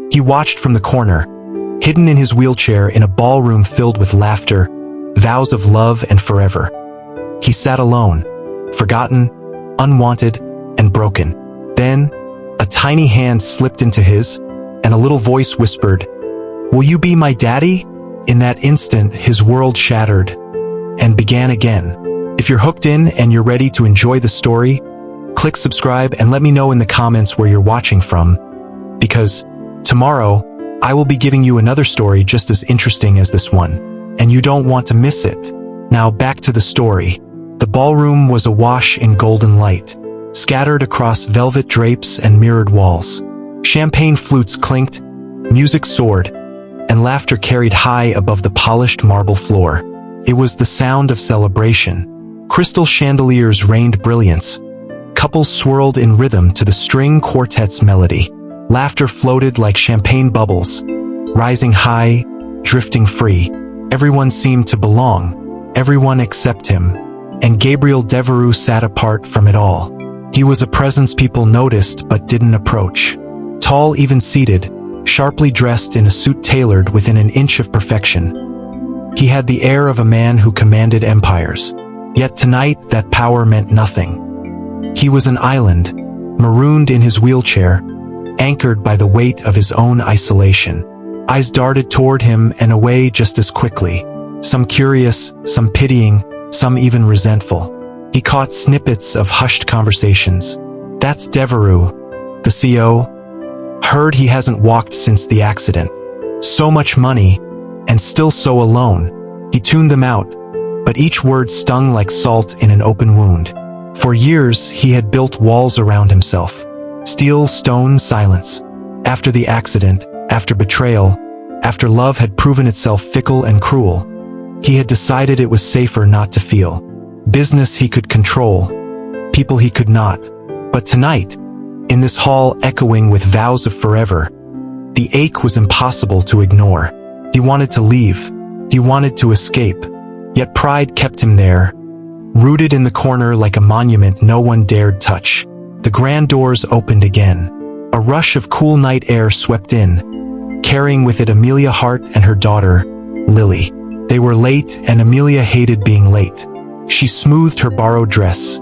He watched from the corner, hidden in his wheelchair in a ballroom filled with laughter, vows of love and forever. He sat alone, forgotten, unwanted, and broken. Then, a tiny hand slipped into his, and a little voice whispered, "Will you be my daddy?" In that instant, his world shattered and began again. If you're hooked in and you're ready to enjoy the story, click subscribe and let me know in the comments where you're watching from, because tomorrow, I will be giving you another story just as interesting as this one, and you don't want to miss it. Now back to the story. The ballroom was awash in golden light, scattered across velvet drapes and mirrored walls. Champagne flutes clinked, music soared, and laughter carried high above the polished marble floor. It was the sound of celebration. Crystal chandeliers rained brilliance. Couples swirled in rhythm to the string quartet's melody. Laughter floated like champagne bubbles, rising high, drifting free. Everyone seemed to belong, everyone except him. And Gabriel Devereux sat apart from it all. He was a presence people noticed but didn't approach. Tall, even-seated, sharply dressed in a suit tailored within an inch of perfection. He had the air of a man who commanded empires. Yet tonight, that power meant nothing. He was an island, marooned in his wheelchair, anchored by the weight of his own isolation. Eyes darted toward him and away just as quickly, some curious, some pitying, some even resentful. He caught snippets of hushed conversations. "That's Devereux, the CO. Heard he hasn't walked since the accident. So much money, and still so alone." He tuned them out, but each word stung like salt in an open wound. For years, he had built walls around himself. Steel, stone, silence. After the accident, after betrayal, after love had proven itself fickle and cruel, he had decided it was safer not to feel. Business he could control, people he could not. But tonight, in this hall echoing with vows of forever, the ache was impossible to ignore. He wanted to leave. He wanted to escape. Yet pride kept him there, rooted in the corner like a monument no one dared touch. The grand doors opened again. A rush of cool night air swept in, carrying with it Amelia Hart and her daughter, Lily. They were late, and Amelia hated being late. She smoothed her borrowed dress,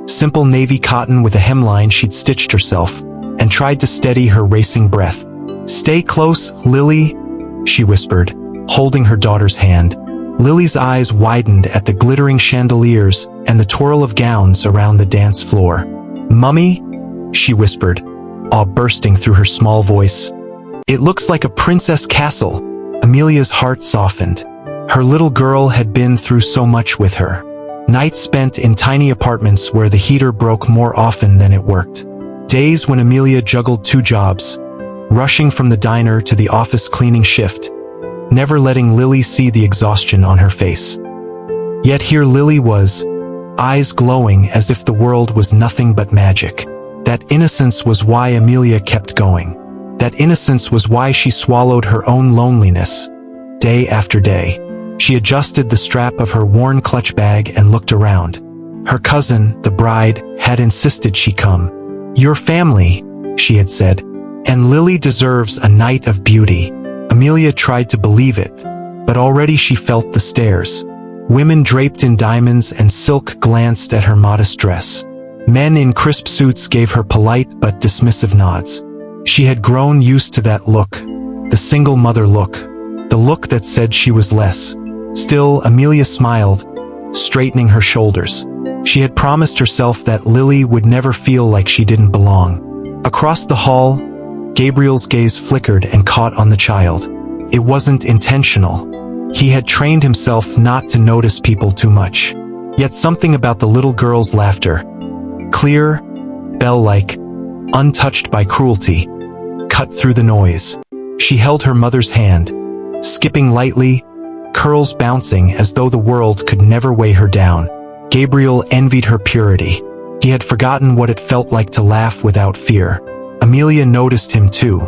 simple navy cotton with a hemline she'd stitched herself, and tried to steady her racing breath. "Stay close, Lily," she whispered, holding her daughter's hand. Lily's eyes widened at the glittering chandeliers and the twirl of gowns around the dance floor. "Mummy," she whispered, awe bursting through her small voice. "It looks like a princess castle." Amelia's heart softened. Her little girl had been through so much with her. Nights spent in tiny apartments where the heater broke more often than it worked. Days when Amelia juggled 2 jobs, rushing from the diner to the office cleaning shift, never letting Lily see the exhaustion on her face. Yet here Lily was, eyes glowing as if the world was nothing but magic. That innocence was why Amelia kept going. That innocence was why she swallowed her own loneliness, day after day. She adjusted the strap of her worn clutch bag and looked around. Her cousin, the bride, had insisted she come. "Your family," she had said, "and Lily deserves a night of beauty." Amelia tried to believe it, but already she felt the stares. Women draped in diamonds and silk glanced at her modest dress. Men in crisp suits gave her polite but dismissive nods. She had grown used to that look, the single mother look, the look that said she was less. Still, Amelia smiled, straightening her shoulders. She had promised herself that Lily would never feel like she didn't belong. Across the hall, Gabriel's gaze flickered and caught on the child. It wasn't intentional. He had trained himself not to notice people too much. Yet something about the little girl's laughter, clear, bell-like, untouched by cruelty, cut through the noise. She held her mother's hand, skipping lightly, curls bouncing as though the world could never weigh her down. Gabriel envied her purity. He had forgotten what it felt like to laugh without fear. Amelia noticed him too,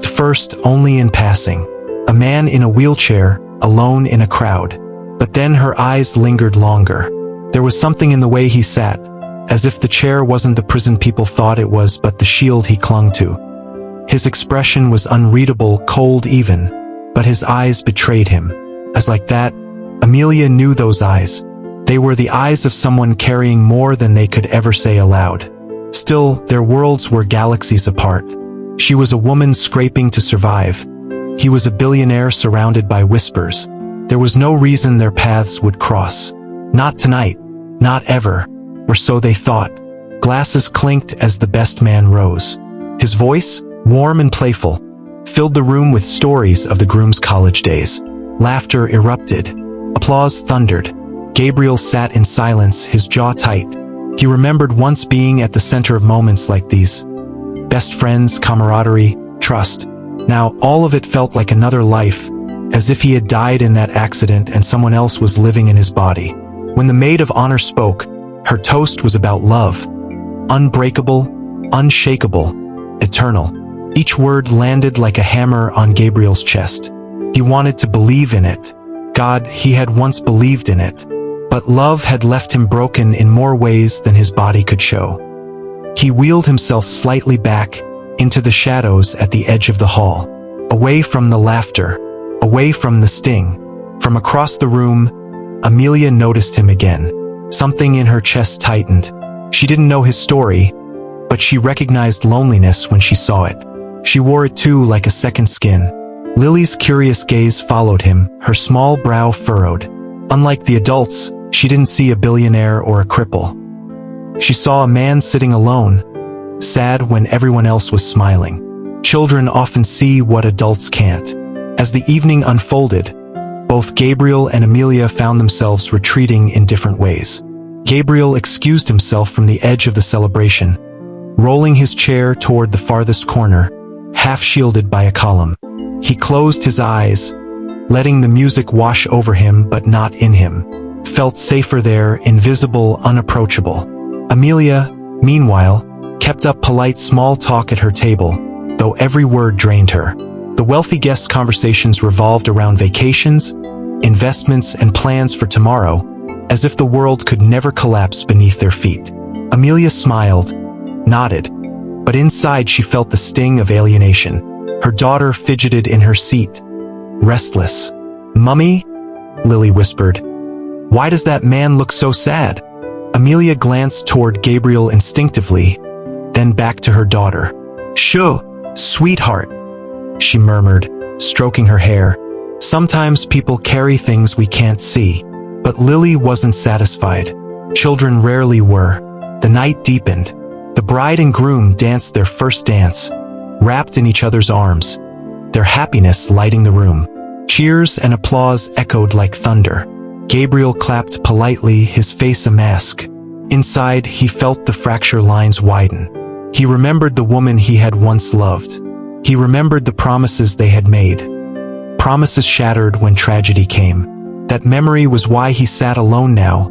first only in passing. A man in a wheelchair, alone in a crowd. But then her eyes lingered longer. There was something in the way he sat, as if the chair wasn't the prison people thought it was but the shield he clung to. His expression was unreadable, cold even, but his eyes betrayed him. As like that, Amelia knew those eyes. They were the eyes of someone carrying more than they could ever say aloud. Still, their worlds were galaxies apart. She was a woman scraping to survive. He was a billionaire surrounded by whispers. There was no reason their paths would cross. Not tonight. Not ever. Or so they thought. Glasses clinked as the best man rose. His voice, warm and playful, filled the room with stories of the groom's college days. Laughter erupted. Applause thundered. Gabriel sat in silence, his jaw tight. He remembered once being at the center of moments like these. Best friends, camaraderie, trust. Now all of it felt like another life, as if he had died in that accident and someone else was living in his body. When the maid of honor spoke, her toast was about love. Unbreakable, unshakable, eternal. Each word landed like a hammer on Gabriel's chest. He wanted to believe in it. God, he had once believed in it. But love had left him broken in more ways than his body could show. He wheeled himself slightly back into the shadows at the edge of the hall, away from the laughter, away from the sting. From across the room, Amelia noticed him again. Something in her chest tightened. She didn't know his story, but she recognized loneliness when she saw it. She wore it too, like a second skin. Lily's curious gaze followed him, her small brow furrowed. Unlike the adults, she didn't see a billionaire or a cripple. She saw a man sitting alone, sad when everyone else was smiling. Children often see what adults can't. As the evening unfolded, both Gabriel and Amelia found themselves retreating in different ways. Gabriel excused himself from the edge of the celebration, rolling his chair toward the farthest corner, half shielded by a column. He closed his eyes, letting the music wash over him but not in him. Felt safer there, invisible, unapproachable. Amelia, meanwhile, kept up polite small talk at her table, though every word drained her. The wealthy guests' conversations revolved around vacations, investments, and plans for tomorrow, as if the world could never collapse beneath their feet. Amelia smiled, nodded, but inside she felt the sting of alienation. Her daughter fidgeted in her seat, restless. "Mummy?" Lily whispered. "Why does that man look so sad?" Amelia glanced toward Gabriel instinctively, then back to her daughter. "Shoo, sweetheart," she murmured, stroking her hair. "Sometimes people carry things we can't see." But Lily wasn't satisfied. Children rarely were. The night deepened. The bride and groom danced their first dance, wrapped in each other's arms, their happiness lighting the room. Cheers and applause echoed like thunder. Gabriel clapped politely, his face a mask. Inside, he felt the fracture lines widen. He remembered the woman he had once loved. He remembered the promises they had made. Promises shattered when tragedy came. That memory was why he sat alone now,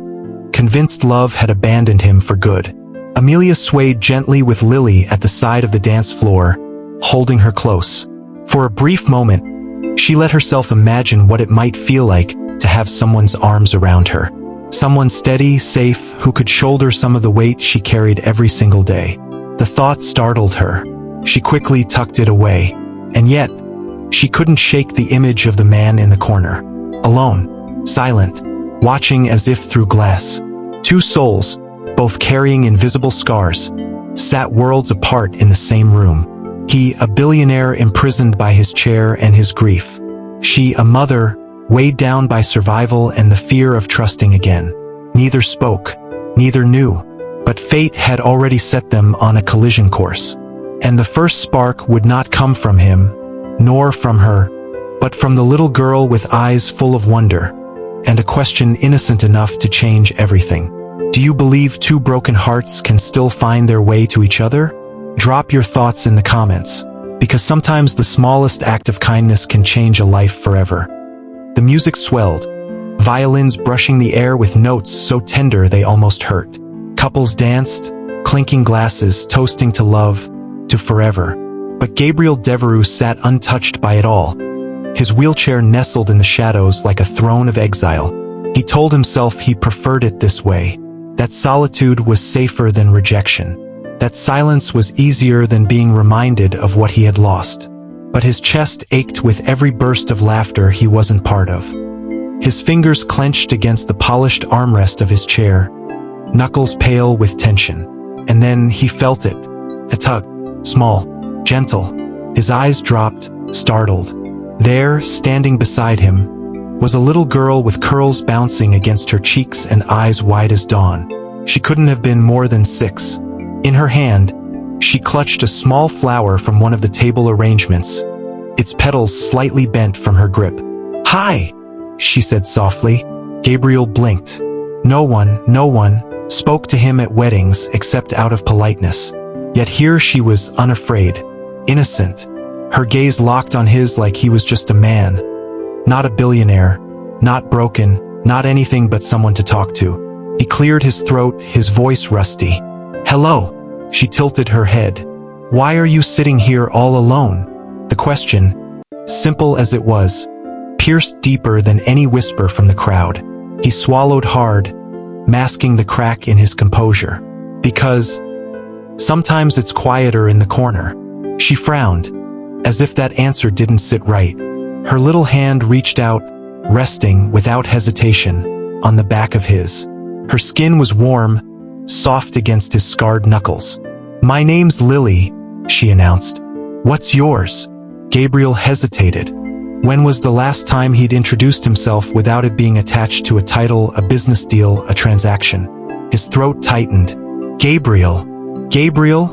convinced love had abandoned him for good. Amelia swayed gently with Lily at the side of the dance floor, holding her close. For a brief moment, she let herself imagine what it might feel like to have someone's arms around her. Someone steady, safe, who could shoulder some of the weight she carried every single day. The thought startled her. She quickly tucked it away. And yet, she couldn't shake the image of the man in the corner. Alone, silent, watching as if through glass. Two souls, both carrying invisible scars, sat worlds apart in the same room. He, a billionaire imprisoned by his chair and his grief. She, a mother, weighed down by survival and the fear of trusting again. Neither spoke, neither knew, but fate had already set them on a collision course. And the first spark would not come from him, nor from her, but from the little girl with eyes full of wonder, and a question innocent enough to change everything. Do you believe two broken hearts can still find their way to each other? Drop your thoughts in the comments, because sometimes the smallest act of kindness can change a life forever. The music swelled, violins brushing the air with notes so tender they almost hurt. Couples danced, clinking glasses, toasting to love, to forever. But Gabriel Devereux sat untouched by it all. His wheelchair nestled in the shadows like a throne of exile. He told himself he preferred it this way, that solitude was safer than rejection. That silence was easier than being reminded of what he had lost. But his chest ached with every burst of laughter he wasn't part of. His fingers clenched against the polished armrest of his chair, knuckles pale with tension. And then he felt it. A tug, small, gentle. His eyes dropped, startled. There, standing beside him, was a little girl with curls bouncing against her cheeks and eyes wide as dawn. She couldn't have been more than 6. In her hand, she clutched a small flower from one of the table arrangements, its petals slightly bent from her grip. "Hi," she said softly. Gabriel blinked. No one spoke to him at weddings except out of politeness. Yet here she was unafraid, innocent. Her gaze locked on his like he was just a man. Not a billionaire, not broken, not anything but someone to talk to. He cleared his throat, his voice rusty. "Hello." She tilted her head. "Why are you sitting here all alone?" The question, simple as it was, pierced deeper than any whisper from the crowd. He swallowed hard, masking the crack in his composure. "Because sometimes it's quieter in the corner." She frowned, as if that answer didn't sit right. Her little hand reached out, resting without hesitation on the back of his. Her skin was warm, soft against his scarred knuckles. "My name's Lily," she announced. "What's yours?" Gabriel hesitated. When was the last time he'd introduced himself without it being attached to a title, a business deal, a transaction? His throat tightened. "Gabriel. Gabriel?"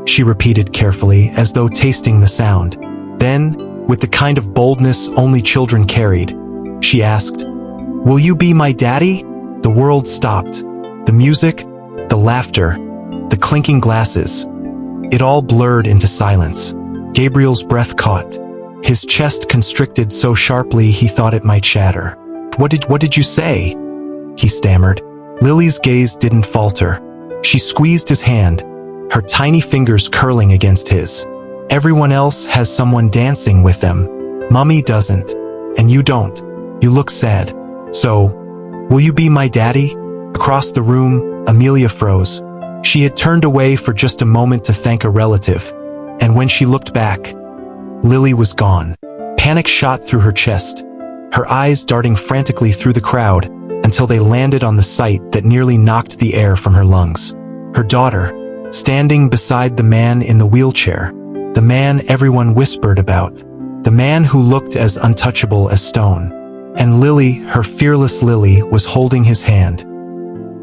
she repeated carefully, as though tasting the sound. Then, with the kind of boldness only children carried, she asked, "Will you be my daddy?" The world stopped. The music, the laughter, the clinking glasses. It all blurred into silence. Gabriel's breath caught. His chest constricted so sharply he thought it might shatter. What did you say?" he stammered. Lily's gaze didn't falter. She squeezed his hand, her tiny fingers curling against his. "Everyone else has someone dancing with them. Mummy doesn't. And you don't. You look sad. So, will you be my daddy?" Across the room, Amelia froze. She had turned away for just a moment to thank a relative, and when she looked back, Lily was gone. Panic shot through her chest, her eyes darting frantically through the crowd until they landed on the sight that nearly knocked the air from her lungs. Her daughter, standing beside the man in the wheelchair, the man everyone whispered about, the man who looked as untouchable as stone. And Lily, her fearless Lily, was holding his hand.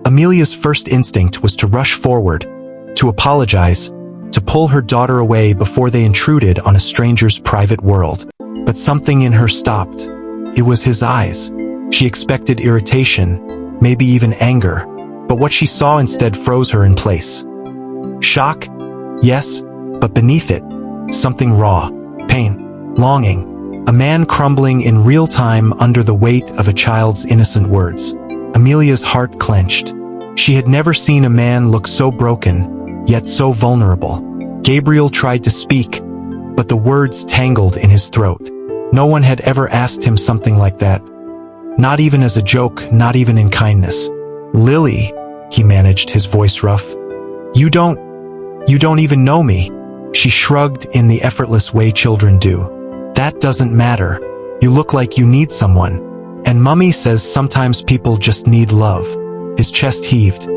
Amelia's first instinct was to rush forward, to apologize, to pull her daughter away before they intruded on a stranger's private world. But something in her stopped. It was his eyes. She expected irritation, maybe even anger, but what she saw instead froze her in place. Shock? Yes, but beneath it, something raw, pain, longing, a man crumbling in real time under the weight of a child's innocent words. Amelia's heart clenched. She had never seen a man look so broken, yet so vulnerable. Gabriel tried to speak, but the words tangled in his throat. No one had ever asked him something like that. Not even as a joke, not even in kindness. "Lily," he managed, his voice rough. You don't even know me." She shrugged in the effortless way children do. "That doesn't matter. You look like you need someone. And Mummy says sometimes people just need love." His chest heaved.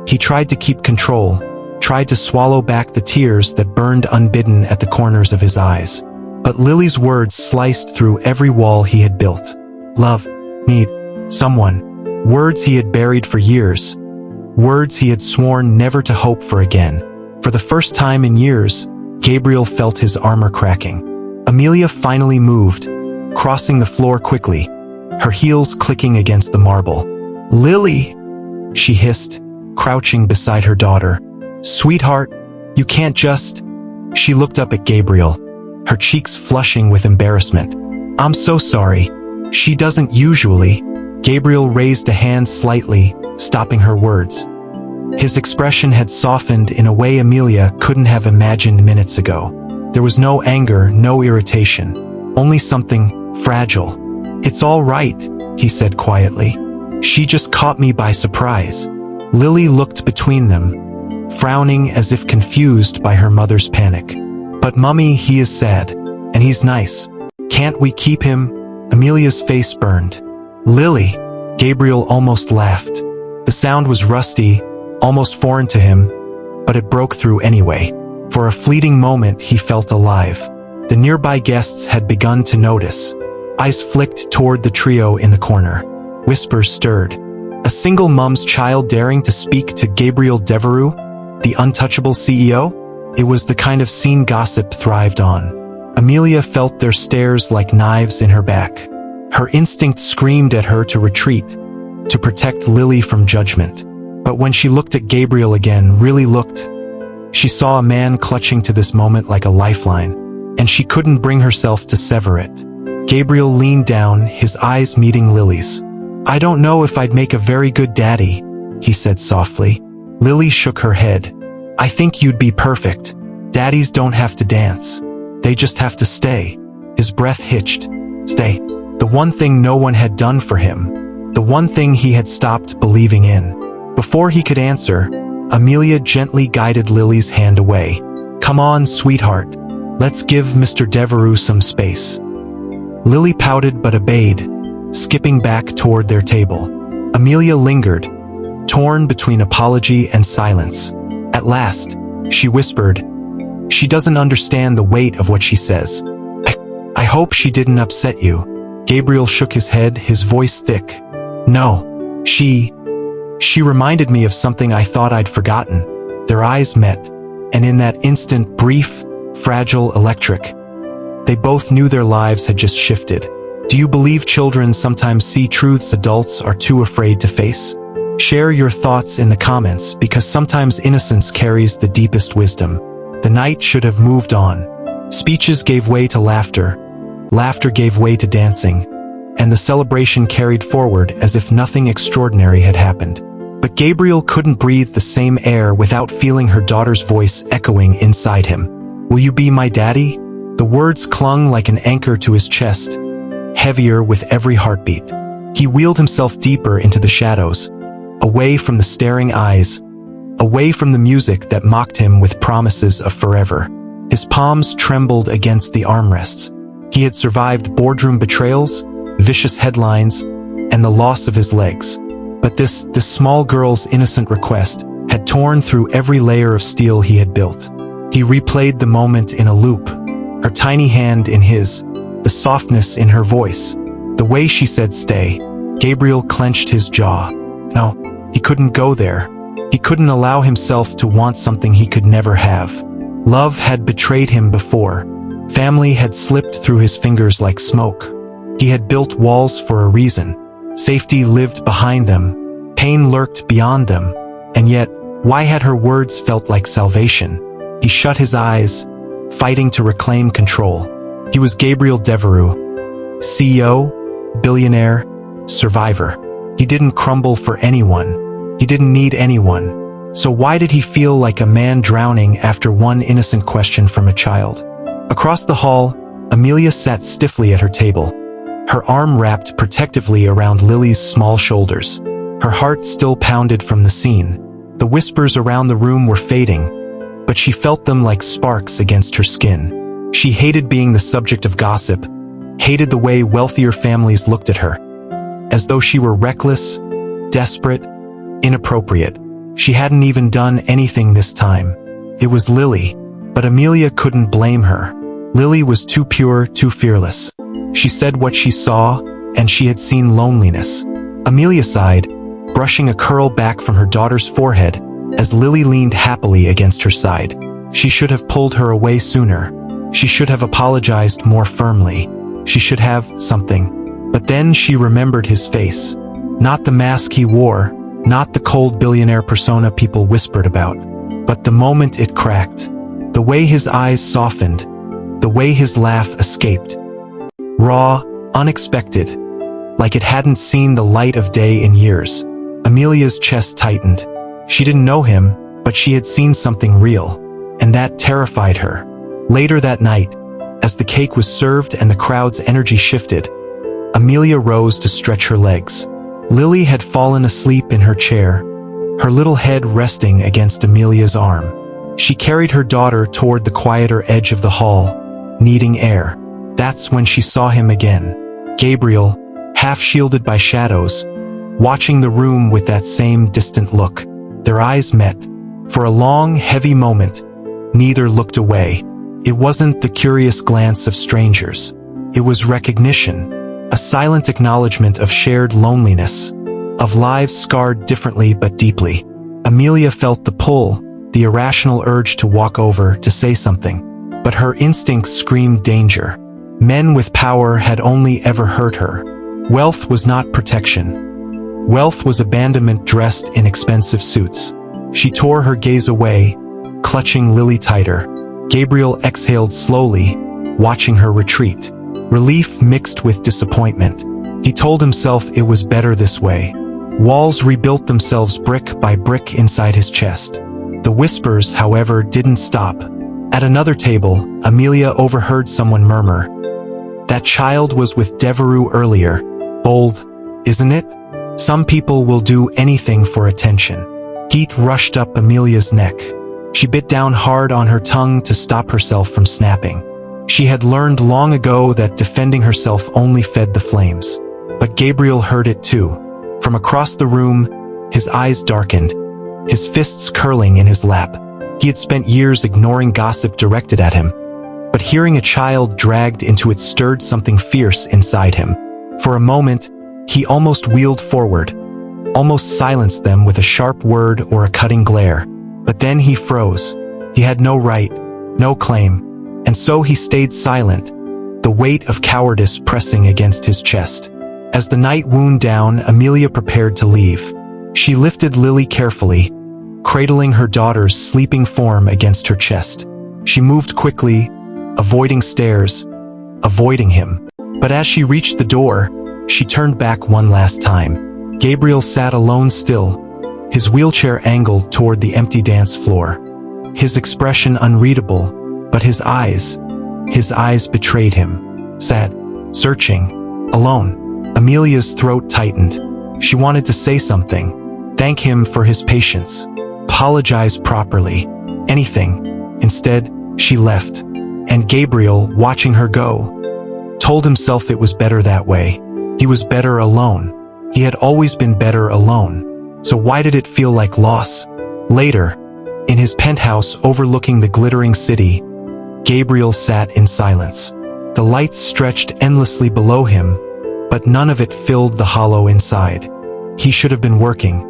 He tried to keep control, tried to swallow back the tears that burned unbidden at the corners of his eyes. But Lily's words sliced through every wall he had built. Love, need, someone. Words he had buried for years. Words he had sworn never to hope for again. For the first time in years, Gabriel felt his armor cracking. Amelia finally moved, crossing the floor quickly, her heels clicking against the marble. "Lily," she hissed, crouching beside her daughter. "Sweetheart, you can't just..." She looked up at Gabriel, her cheeks flushing with embarrassment. "I'm so sorry. She doesn't usually..." Gabriel raised a hand slightly, stopping her words. His expression had softened in a way Amelia couldn't have imagined minutes ago. There was no anger, no irritation, only something fragile. "It's all right," he said quietly. "She just caught me by surprise." Lily looked between them, frowning as if confused by her mother's panic. "But Mummy, he is sad. And he's nice. Can't we keep him?" Amelia's face burned. "Lily!" Gabriel almost laughed. The sound was rusty, almost foreign to him, but it broke through anyway. For a fleeting moment he felt alive. The nearby guests had begun to notice. Eyes flicked toward the trio in the corner. Whispers stirred. A single mom's child daring to speak to Gabriel Devereux, the untouchable CEO? It was the kind of scene gossip thrived on. Amelia felt their stares like knives in her back. Her instinct screamed at her to retreat, to protect Lily from judgment. But when she looked at Gabriel again, really looked, she saw a man clutching to this moment like a lifeline, and she couldn't bring herself to sever it. Gabriel leaned down, his eyes meeting Lily's. "I don't know if I'd make a very good daddy," he said softly. Lily shook her head. "I think you'd be perfect. Daddies don't have to dance. They just have to stay." His breath hitched. Stay. The one thing no one had done for him. The one thing he had stopped believing in. Before he could answer, Amelia gently guided Lily's hand away. "Come on, sweetheart. Let's give Mr. Devereux some space." Lily pouted but obeyed, skipping back toward their table. Amelia lingered, torn between apology and silence. At last, she whispered, "She doesn't understand the weight of what she says. I hope she didn't upset you." Gabriel shook his head, his voice thick. "No, she reminded me of something I thought I'd forgotten." Their eyes met, and in that instant, brief, fragile, electric, they both knew their lives had just shifted. Do you believe children sometimes see truths adults are too afraid to face? Share your thoughts in the comments, because sometimes innocence carries the deepest wisdom. The night should have moved on. Speeches gave way to laughter. Laughter gave way to dancing. And the celebration carried forward as if nothing extraordinary had happened. But Gabriel couldn't breathe the same air without feeling her daughter's voice echoing inside him. "Will you be my daddy?" The words clung like an anchor to his chest, heavier with every heartbeat. He wheeled himself deeper into the shadows, away from the staring eyes, away from the music that mocked him with promises of forever. His palms trembled against the armrests. He had survived boardroom betrayals, vicious headlines, and the loss of his legs. But this small girl's innocent request had torn through every layer of steel he had built. He replayed the moment in a loop, her tiny hand in his, the softness in her voice, the way she said stay. Gabriel clenched his jaw. No, he couldn't go there. He couldn't allow himself to want something he could never have. Love had betrayed him before. Family had slipped through his fingers like smoke. He had built walls for a reason. Safety lived behind them. Pain lurked beyond them. And yet, why had her words felt like salvation? He shut his eyes, fighting to reclaim control. He was Gabriel Devereux, CEO, billionaire, survivor. He didn't crumble for anyone. He didn't need anyone. So why did he feel like a man drowning after one innocent question from a child? Across the hall, Amelia sat stiffly at her table, her arm wrapped protectively around Lily's small shoulders. Her heart still pounded from the scene. The whispers around the room were fading, but she felt them like sparks against her skin. She hated being the subject of gossip, hated the way wealthier families looked at her, as though she were reckless, desperate, inappropriate. She hadn't even done anything this time. It was Lily, but Amelia couldn't blame her. Lily was too pure, too fearless. She said what she saw, and she had seen loneliness. Amelia sighed, brushing a curl back from her daughter's forehead, as Lily leaned happily against her side. She should have pulled her away sooner. She should have apologized more firmly. She should have something. But then she remembered his face. Not the mask he wore, not the cold billionaire persona people whispered about, but the moment it cracked. The way his eyes softened, the way his laugh escaped. Raw, unexpected, like it hadn't seen the light of day in years. Amelia's chest tightened. She didn't know him, but she had seen something real, and that terrified her. Later that night, as the cake was served and the crowd's energy shifted, Amelia rose to stretch her legs. Lily had fallen asleep in her chair, her little head resting against Amelia's arm. She carried her daughter toward the quieter edge of the hall, needing air. That's when she saw him again. Gabriel, half shielded by shadows, watching the room with that same distant look. Their eyes met. For a long, heavy moment, neither looked away. It wasn't the curious glance of strangers. It was recognition, a silent acknowledgement of shared loneliness, of lives scarred differently but deeply. Amelia felt the pull, the irrational urge to walk over, to say something. But her instincts screamed danger. Men with power had only ever hurt her. Wealth was not protection. Wealth was abandonment dressed in expensive suits. She tore her gaze away, clutching Lily tighter. Gabriel exhaled slowly, watching her retreat. Relief mixed with disappointment. He told himself it was better this way. Walls rebuilt themselves brick by brick inside his chest. The whispers, however, didn't stop. At another table, Amelia overheard someone murmur, "That child was with Devereux earlier. Bold, isn't it? Some people will do anything for attention." Heat rushed up Amelia's neck. She bit down hard on her tongue to stop herself from snapping. She had learned long ago that defending herself only fed the flames. But Gabriel heard it too. From across the room, his eyes darkened, his fists curling in his lap. He had spent years ignoring gossip directed at him, but hearing a child dragged into it stirred something fierce inside him. For a moment, he almost wheeled forward, almost silenced them with a sharp word or a cutting glare. But then he froze. He had no right, no claim, and so he stayed silent, the weight of cowardice pressing against his chest. As the night wound down, Amelia prepared to leave. She lifted Lily carefully, cradling her daughter's sleeping form against her chest. She moved quickly, avoiding stares, avoiding him. But as she reached the door, she turned back one last time. Gabriel sat alone still, his wheelchair angled toward the empty dance floor. His expression unreadable, but his eyes betrayed him. Sad, searching, alone. Amelia's throat tightened. She wanted to say something, thank him for his patience, apologize properly, anything. Instead, she left. And Gabriel, watching her go, told himself it was better that way. He was better alone. He had always been better alone. So why did it feel like loss? Later, in his penthouse overlooking the glittering city, Gabriel sat in silence. The lights stretched endlessly below him, but none of it filled the hollow inside. He should have been working.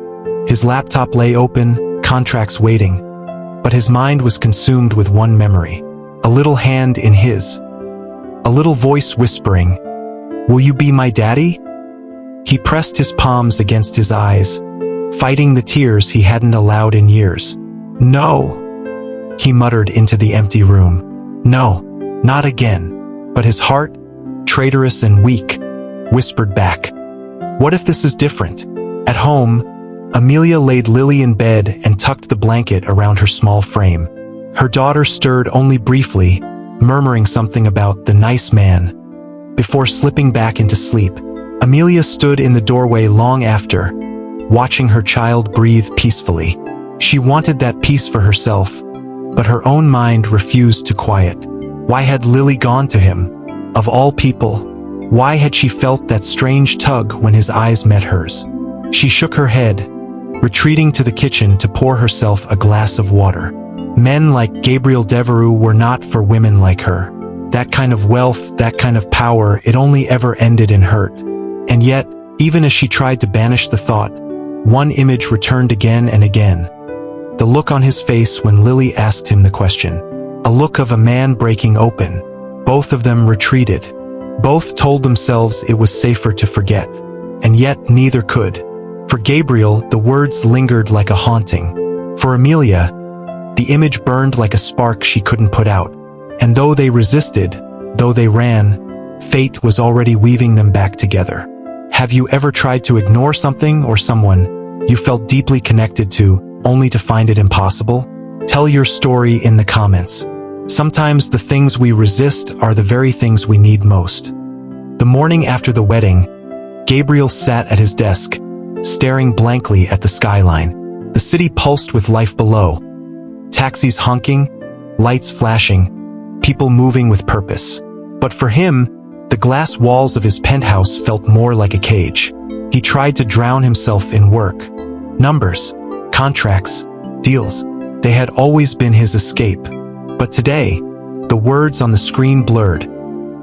His laptop lay open, contracts waiting, but his mind was consumed with one memory. A little hand in his. A little voice whispering, "Will you be my daddy?" He pressed his palms against his eyes, fighting the tears he hadn't allowed in years. "No," he muttered into the empty room. "No, not again." But his heart, traitorous and weak, whispered back, "What if this is different?" At home, Amelia laid Lily in bed and tucked the blanket around her small frame. Her daughter stirred only briefly, murmuring something about the nice man, before slipping back into sleep. Amelia stood in the doorway long after, watching her child breathe peacefully. She wanted that peace for herself, but her own mind refused to quiet. Why had Lily gone to him? Of all people, why had she felt that strange tug when his eyes met hers? She shook her head, retreating to the kitchen to pour herself a glass of water. Men like Gabriel Devereux were not for women like her. That kind of wealth, that kind of power, it only ever ended in hurt. And yet, even as she tried to banish the thought, one image returned again and again. The look on his face when Lily asked him the question. A look of a man breaking open. Both of them retreated. Both told themselves it was safer to forget. And yet neither could. For Gabriel, the words lingered like a haunting. For Amelia, the image burned like a spark she couldn't put out. And though they resisted, though they ran, fate was already weaving them back together. Have you ever tried to ignore something or someone you felt deeply connected to, only to find it impossible? Tell your story in the comments. Sometimes the things we resist are the very things we need most. The morning after the wedding, Gabriel sat at his desk, staring blankly at the skyline. The city pulsed with life below. Taxis honking, lights flashing, people moving with purpose. But for him, the glass walls of his penthouse felt more like a cage. He tried to drown himself in work. Numbers, contracts, deals. They had always been his escape. But today, the words on the screen blurred,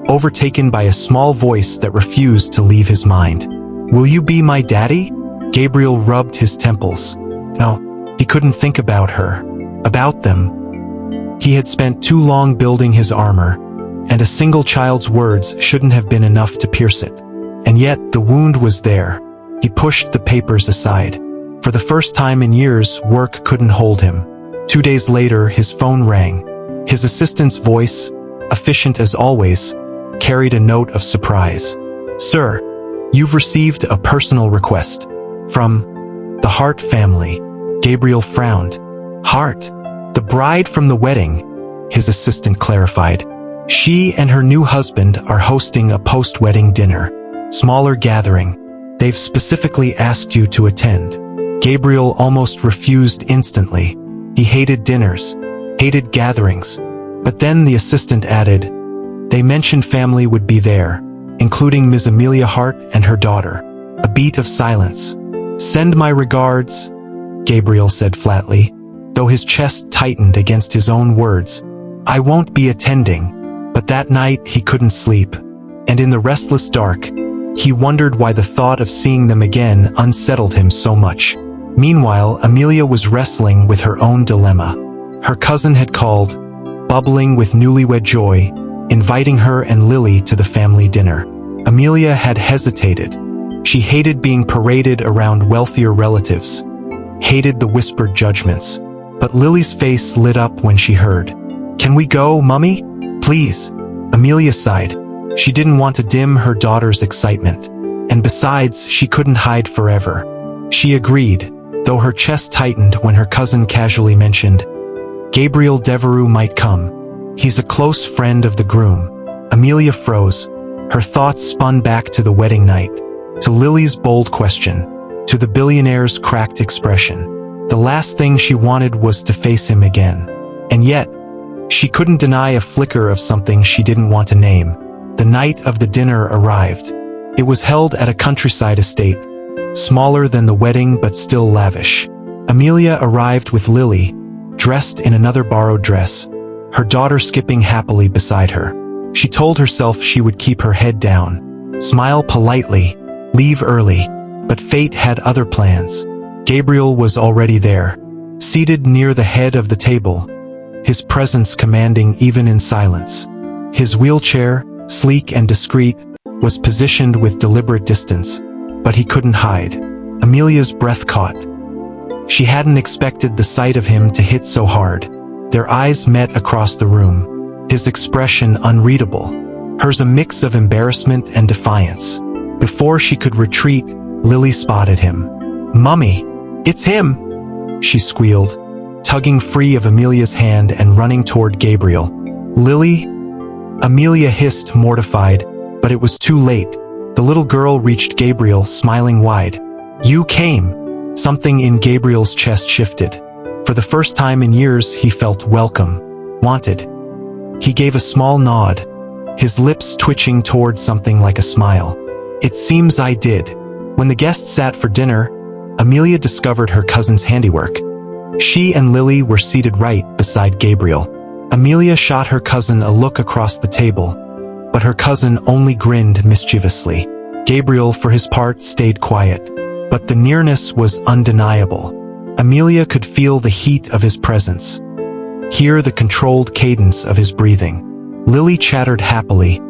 overtaken by a small voice that refused to leave his mind. "Will you be my daddy?" Gabriel rubbed his temples. No, he couldn't think about her, about them. He had spent too long building his armor, and a single child's words shouldn't have been enough to pierce it. And yet, the wound was there. He pushed the papers aside. For the first time in years, work couldn't hold him. 2 days later, his phone rang. His assistant's voice, efficient as always, carried a note of surprise. "Sir, you've received a personal request from the Hart family." Gabriel frowned. "Hart? The bride from the wedding," his assistant clarified. "She and her new husband are hosting a post-wedding dinner. Smaller gathering. They've specifically asked you to attend." Gabriel almost refused instantly. He hated dinners, hated gatherings. But then the assistant added, "They mentioned family would be there, including Ms. Amelia Hart and her daughter." A beat of silence. "Send my regards," Gabriel said flatly, though his chest tightened against his own words. "I won't be attending." But that night he couldn't sleep. And in the restless dark, he wondered why the thought of seeing them again unsettled him so much. Meanwhile, Amelia was wrestling with her own dilemma. Her cousin had called, bubbling with newlywed joy, inviting her and Lily to the family dinner. Amelia had hesitated. She hated being paraded around wealthier relatives, hated the whispered judgments. But Lily's face lit up when she heard, "Can we go, Mummy? Please." Amelia sighed. She didn't want to dim her daughter's excitement. And besides, she couldn't hide forever. She agreed, though her chest tightened when her cousin casually mentioned, "Gabriel Devereux might come. He's a close friend of the groom." Amelia froze. Her thoughts spun back to the wedding night, to Lily's bold question, to the billionaire's cracked expression. The last thing she wanted was to face him again. And yet, she couldn't deny a flicker of something she didn't want to name. The night of the dinner arrived. It was held at a countryside estate, smaller than the wedding but still lavish. Amelia arrived with Lily, dressed in another borrowed dress, her daughter skipping happily beside her. She told herself she would keep her head down, smile politely, leave early. But fate had other plans. Gabriel was already there, seated near the head of the table, his presence commanding even in silence. His wheelchair, sleek and discreet, was positioned with deliberate distance, but he couldn't hide. Amelia's breath caught. She hadn't expected the sight of him to hit so hard. Their eyes met across the room, his expression unreadable, hers a mix of embarrassment and defiance. Before she could retreat, Lily spotted him. "Mummy, it's him!" she squealed, tugging free of Amelia's hand and running toward Gabriel. "Lily?" Amelia hissed, mortified, but it was too late. The little girl reached Gabriel, smiling wide. "You came!" Something in Gabriel's chest shifted. For the first time in years, he felt welcome, wanted. He gave a small nod, his lips twitching toward something like a smile. "It seems I did." When the guests sat for dinner, Amelia discovered her cousin's handiwork. She and Lily were seated right beside Gabriel. Amelia shot her cousin a look across the table, but her cousin only grinned mischievously. Gabriel, for his part, stayed quiet, but the nearness was undeniable. Amelia could feel the heat of his presence, hear the controlled cadence of his breathing. Lily chattered happily,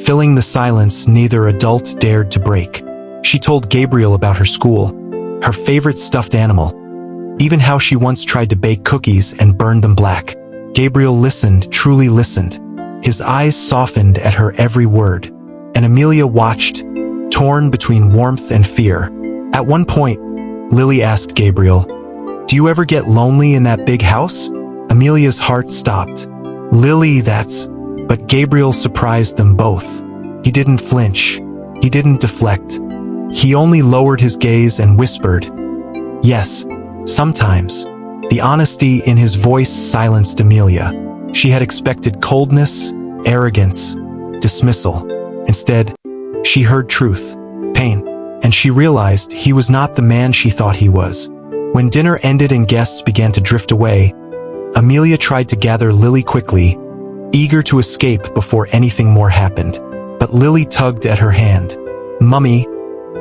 filling the silence neither adult dared to break. She told Gabriel about her school, her favorite stuffed animal, even how she once tried to bake cookies and burned them black. Gabriel listened, truly listened. His eyes softened at her every word, and Amelia watched, torn between warmth and fear. At one point, Lily asked Gabriel, "Do you ever get lonely in that big house?" Amelia's heart stopped. "Lily, that's..." But Gabriel surprised them both. He didn't flinch. He didn't deflect. He only lowered his gaze and whispered, "Yes, Sometimes. The honesty in his voice silenced Amelia. She had expected coldness, arrogance, dismissal. Instead, she heard truth, pain, and she realized he was not the man she thought he was. When dinner ended and guests began to drift away, Amelia tried to gather Lily quickly, eager to escape before anything more happened. But Lily tugged at her hand. "Mummy,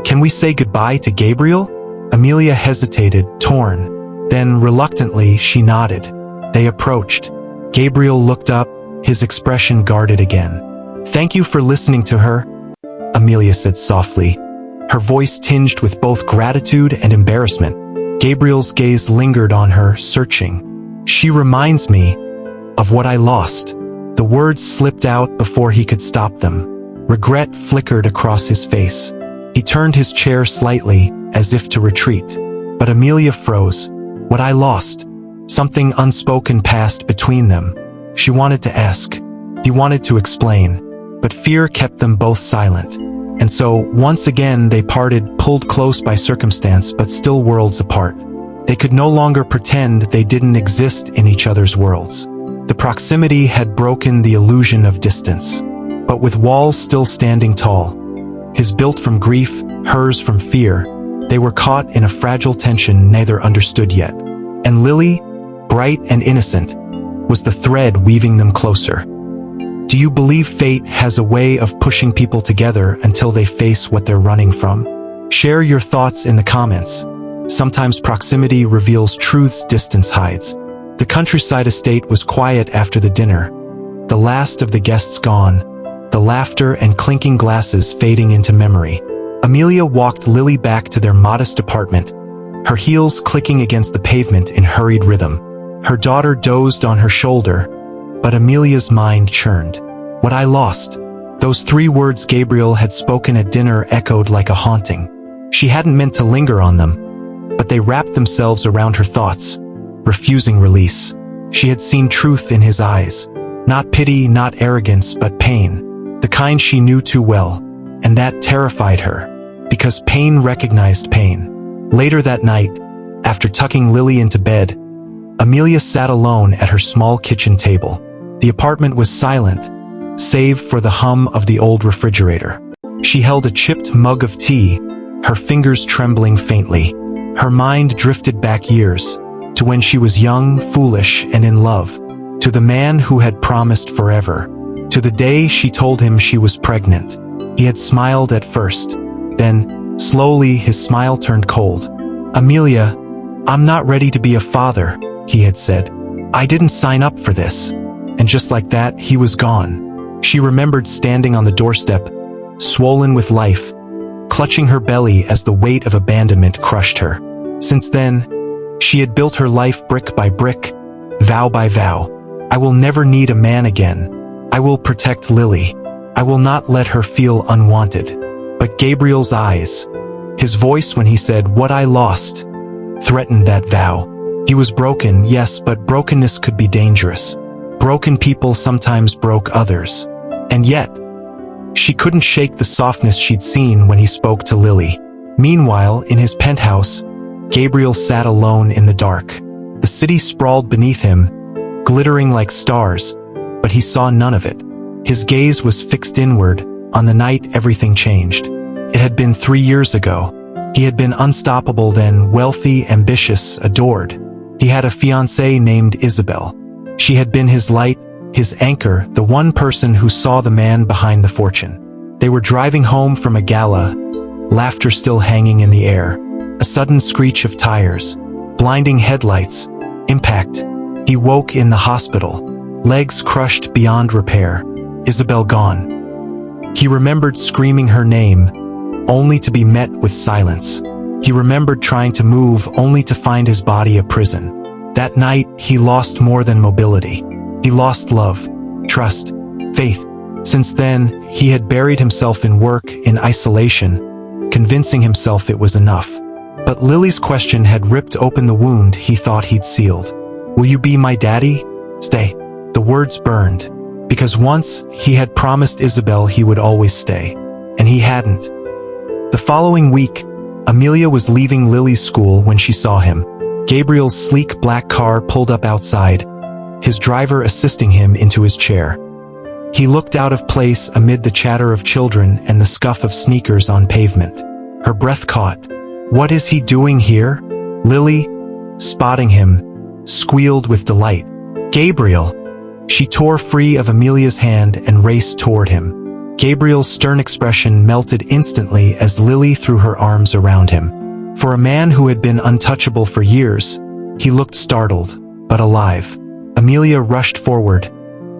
can we say goodbye to Gabriel?" Amelia hesitated, torn. Then, reluctantly, she nodded. They approached. Gabriel looked up, his expression guarded again. "Thank you for listening to her," Amelia said softly, her voice tinged with both gratitude and embarrassment. Gabriel's gaze lingered on her, searching. "She reminds me of what I lost." The words slipped out before he could stop them. Regret flickered across his face. He turned his chair slightly, as if to retreat. But Amelia froze. "What I lost?" Something unspoken passed between them. She wanted to ask. He wanted to explain. But fear kept them both silent. And so, once again they parted, pulled close by circumstance but still worlds apart. They could no longer pretend they didn't exist in each other's worlds. The proximity had broken the illusion of distance. But with walls still standing tall, his built from grief, hers from fear, they were caught in a fragile tension neither understood yet. And Lily, bright and innocent, was the thread weaving them closer. Do you believe fate has a way of pushing people together until they face what they're running from? Share your thoughts in the comments. Sometimes proximity reveals truths distance hides. The countryside estate was quiet after the dinner. The last of the guests gone, the laughter and clinking glasses fading into memory. Amelia walked Lily back to their modest apartment, her heels clicking against the pavement in hurried rhythm. Her daughter dozed on her shoulder, but Amelia's mind churned. What I lost. Those 3 words Gabriel had spoken at dinner echoed like a haunting. She hadn't meant to linger on them, but they wrapped themselves around her thoughts, refusing release. She had seen truth in his eyes. Not pity, not arrogance, but pain. The kind she knew too well. And that terrified her, because pain recognized pain. Later that night, after tucking Lily into bed, Amelia sat alone at her small kitchen table. The apartment was silent, save for the hum of the old refrigerator. She held a chipped mug of tea, her fingers trembling faintly. Her mind drifted back years, to when she was young, foolish, and in love, to the man who had promised forever, to the day she told him she was pregnant. He had smiled at first, then, slowly, his smile turned cold. "Amelia, I'm not ready to be a father," he had said. "I didn't sign up for this." And just like that, he was gone. She remembered standing on the doorstep, swollen with life, clutching her belly as the weight of abandonment crushed her. Since then, she had built her life brick by brick, vow by vow. "I will never need a man again. I will protect Lily. I will not let her feel unwanted." But Gabriel's eyes, his voice when he said, "What I lost," threatened that vow. He was broken, yes, but brokenness could be dangerous. Broken people sometimes broke others. And yet, she couldn't shake the softness she'd seen when he spoke to Lily. Meanwhile, in his penthouse, Gabriel sat alone in the dark. The city sprawled beneath him, glittering like stars, but he saw none of it. His gaze was fixed inward, on the night everything changed. It had been 3 years ago. He had been unstoppable then, wealthy, ambitious, adored. He had a fiancée named Isabel. She had been his light, his anchor, the one person who saw the man behind the fortune. They were driving home from a gala, laughter still hanging in the air. A sudden screech of tires, blinding headlights, impact. He woke in the hospital, legs crushed beyond repair. Isabel gone. He remembered screaming her name, only to be met with silence. He remembered trying to move, only to find his body a prison. That night, he lost more than mobility. He lost love, trust, faith. Since then, he had buried himself in work, in isolation, convincing himself it was enough. But Lily's question had ripped open the wound he thought he'd sealed. "Will you be my daddy? Stay." The words burned, because once he had promised Isabel he would always stay, and he hadn't. The following week, Amelia was leaving Lily's school when she saw him. Gabriel's sleek black car pulled up outside, his driver assisting him into his chair. He looked out of place amid the chatter of children and the scuff of sneakers on pavement. Her breath caught. "What is he doing here?" Lily, spotting him, squealed with delight. "Gabriel!" She tore free of Amelia's hand and raced toward him. Gabriel's stern expression melted instantly as Lily threw her arms around him. For a man who had been untouchable for years, he looked startled, but alive. Amelia rushed forward,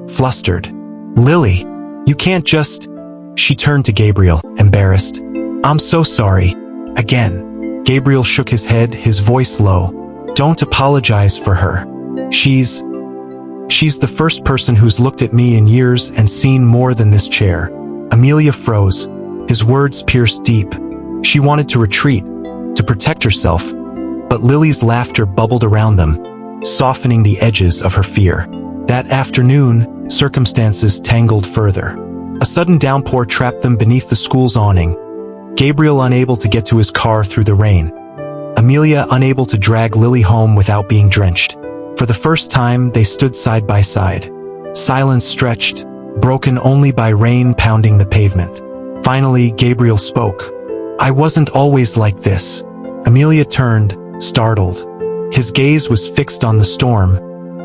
flustered. "Lily, you can't just—" She turned to Gabriel, embarrassed. "I'm so sorry. Again." Gabriel shook his head, his voice low. "Don't apologize for her. She's the first person who's looked at me in years and seen more than this chair." Amelia froze. His words pierced deep. She wanted to retreat, to protect herself, but Lily's laughter bubbled around them, softening the edges of her fear. That afternoon, circumstances tangled further. A sudden downpour trapped them beneath the school's awning, Gabriel unable to get to his car through the rain, Amelia unable to drag Lily home without being drenched. For the first time, they stood side by side. Silence stretched, broken only by rain pounding the pavement. Finally, Gabriel spoke. "I wasn't always like this." Amelia turned, startled. His gaze was fixed on the storm,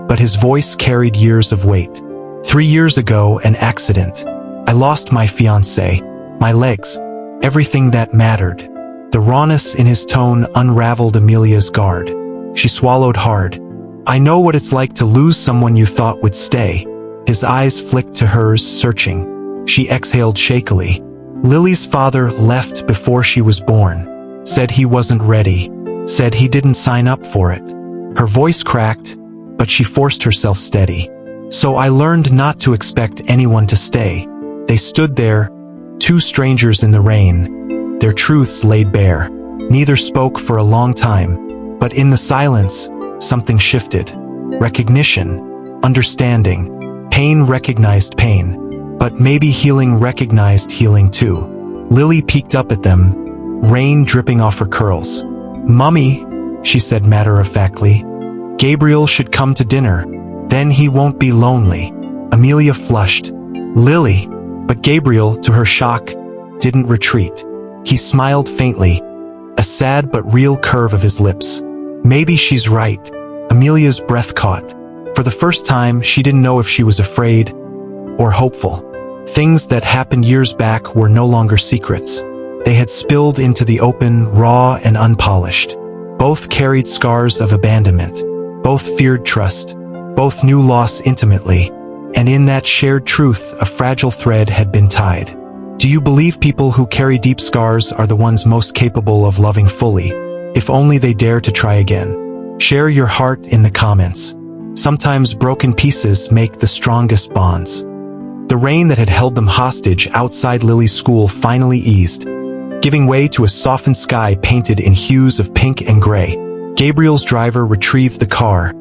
but his voice carried years of weight. 3 years ago, an accident. I lost my fiancé, my legs, everything that mattered. The rawness in his tone unraveled Amelia's guard. She swallowed hard. "I know what it's like to lose someone you thought would stay." His eyes flicked to hers, searching. She exhaled shakily. "Lily's father left before she was born. Said he wasn't ready. Said he didn't sign up for it." Her voice cracked, but she forced herself steady. "So I learned not to expect anyone to stay." They stood there, two strangers in the rain, their truths laid bare. Neither spoke for a long time, but in the silence, something shifted. Recognition, understanding. Pain recognized pain, but maybe healing recognized healing too. Lily peeked up at them, rain dripping off her curls. "Mummy," she said matter-of-factly, "Gabriel should come to dinner. Then he won't be lonely." Amelia flushed. "Lily," but Gabriel, to her shock, didn't retreat. He smiled faintly, a sad but real curve of his lips. "Maybe she's right." Amelia's breath caught. For the first time, she didn't know if she was afraid or hopeful. Things that happened years back were no longer secrets. They had spilled into the open, raw and unpolished. Both carried scars of abandonment. Both feared trust. Both knew loss intimately. And in that shared truth, a fragile thread had been tied. Do you believe people who carry deep scars are the ones most capable of loving fully, if only they dare to try again? Share your heart in the comments. Sometimes broken pieces make the strongest bonds. The rain that had held them hostage outside Lily's school finally eased, giving way to a softened sky painted in hues of pink and gray. Gabriel's driver retrieved the car,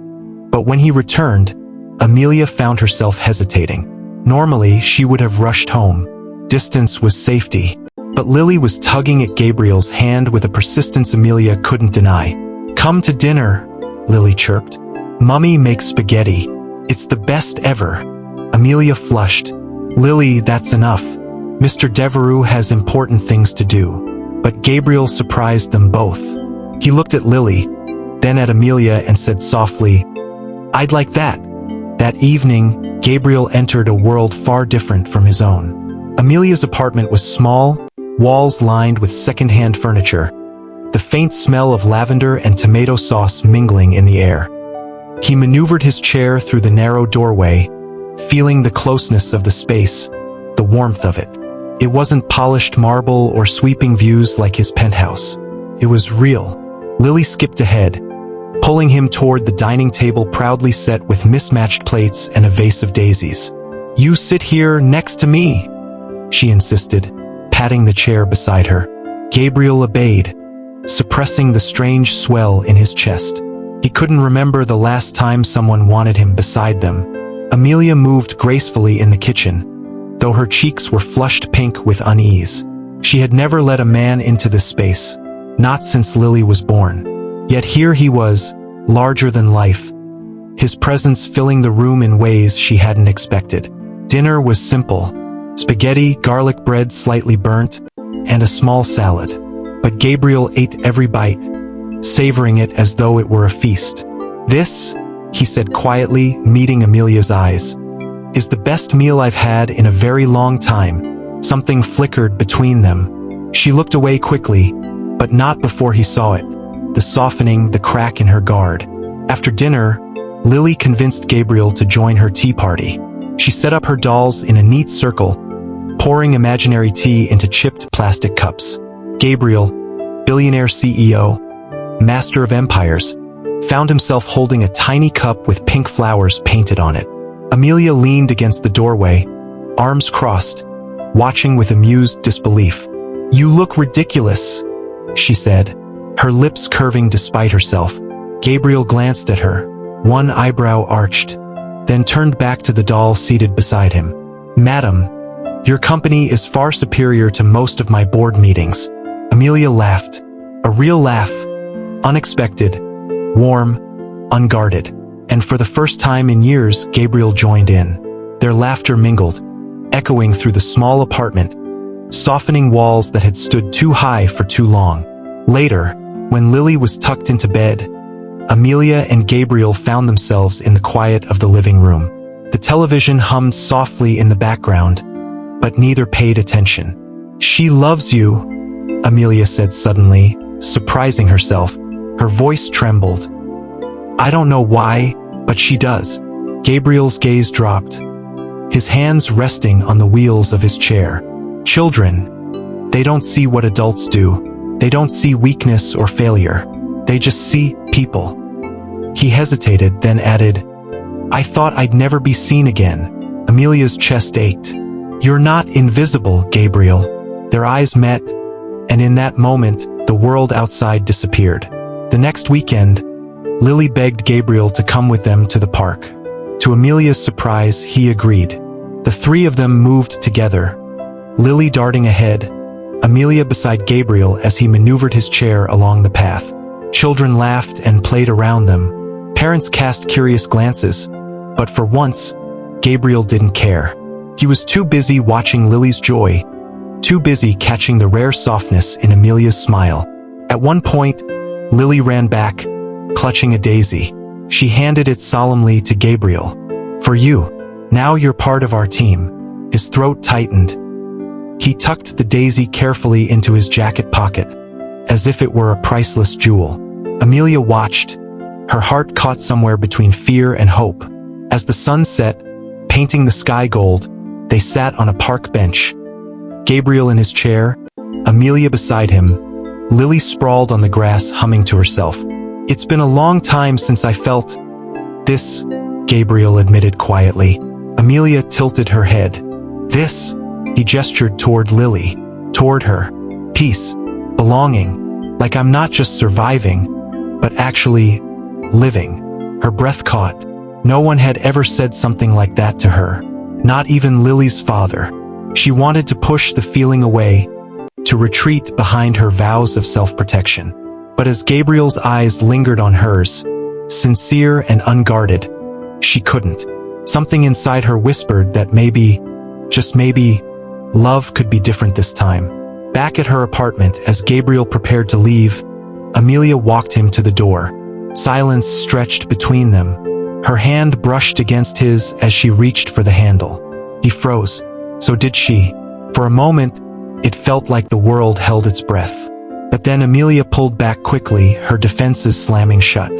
but when he returned, Amelia found herself hesitating. Normally, she would have rushed home. Distance was safety. But Lily was tugging at Gabriel's hand with a persistence Amelia couldn't deny. "Come to dinner," Lily chirped. "Mummy makes spaghetti. It's the best ever." Amelia flushed. "Lily, that's enough. Mr. Devereux has important things to do." But Gabriel surprised them both. He looked at Lily, then at Amelia and said softly, "I'd like that." That evening, Gabriel entered a world far different from his own. Amelia's apartment was small, walls lined with second-hand furniture, the faint smell of lavender and tomato sauce mingling in the air. He maneuvered his chair through the narrow doorway, feeling the closeness of the space, the warmth of it. It wasn't polished marble or sweeping views like his penthouse. It was real. Lily skipped ahead, pulling him toward the dining table proudly set with mismatched plates and a vase of daisies. "You sit here next to me," she insisted, patting the chair beside her. Gabriel obeyed, suppressing the strange swell in his chest. He couldn't remember the last time someone wanted him beside them. Amelia moved gracefully in the kitchen, though her cheeks were flushed pink with unease. She had never let a man into this space, not since Lily was born. Yet here he was, larger than life, his presence filling the room in ways she hadn't expected. Dinner was simple: spaghetti, garlic bread slightly burnt, and a small salad. But Gabriel ate every bite, savoring it as though it were a feast. "This," he said quietly, meeting Amelia's eyes, "is the best meal I've had in a very long time." Something flickered between them. She looked away quickly, but not before he saw it: the softening, the crack in her guard. After dinner, Lily convinced Gabriel to join her tea party. She set up her dolls in a neat circle, pouring imaginary tea into chipped plastic cups. Gabriel, billionaire CEO, master of empires, found himself holding a tiny cup with pink flowers painted on it. Amelia leaned against the doorway, arms crossed, watching with amused disbelief. "You look ridiculous," she said, her lips curving despite herself. Gabriel glanced at her, one eyebrow arched, then turned back to the doll seated beside him. "Madam, your company is far superior to most of my board meetings." Amelia laughed, a real laugh, unexpected, warm, unguarded. And for the first time in years, Gabriel joined in. Their laughter mingled, echoing through the small apartment, softening walls that had stood too high for too long. Later, when Lily was tucked into bed, Amelia and Gabriel found themselves in the quiet of the living room. The television hummed softly in the background, but neither paid attention. "She loves you," Amelia said suddenly, surprising herself. Her voice trembled. "I don't know why, but she does." Gabriel's gaze dropped, his hands resting on the wheels of his chair. "Children, they don't see what adults do. They don't see weakness or failure. They just see people." He hesitated, then added, "I thought I'd never be seen again." Amelia's chest ached. "You're not invisible, Gabriel." Their eyes met, and in that moment, the world outside disappeared. The next weekend, Lily begged Gabriel to come with them to the park. To Amelia's surprise, he agreed. The three of them moved together, Lily darting ahead, Amelia beside Gabriel as he maneuvered his chair along the path. Children laughed and played around them. Parents cast curious glances, but for once, Gabriel didn't care. He was too busy watching Lily's joy, too busy catching the rare softness in Amelia's smile. At one point, Lily ran back, clutching a daisy. She handed it solemnly to Gabriel. "For you. Now you're part of our team." His throat tightened. He tucked the daisy carefully into his jacket pocket, as if it were a priceless jewel. Amelia watched, her heart caught somewhere between fear and hope. As the sun set, painting the sky gold, they sat on a park bench. Gabriel in his chair, Amelia beside him, Lily sprawled on the grass humming to herself. "It's been a long time since I felt this," Gabriel admitted quietly. Amelia tilted her head. "This?" He gestured toward Lily, toward her. "Peace, belonging, like I'm not just surviving, but actually living." Her breath caught. No one had ever said something like that to her, not even Lily's father. She wanted to push the feeling away, to retreat behind her vows of self-protection. But as Gabriel's eyes lingered on hers, sincere and unguarded, she couldn't. Something inside her whispered that maybe, just maybe, love could be different this time. Back at her apartment, as Gabriel prepared to leave, Amelia walked him to the door. Silence stretched between them. Her hand brushed against his as she reached for the handle. He froze. So did she. For a moment, it felt like the world held its breath. But then Amelia pulled back quickly, her defenses slamming shut.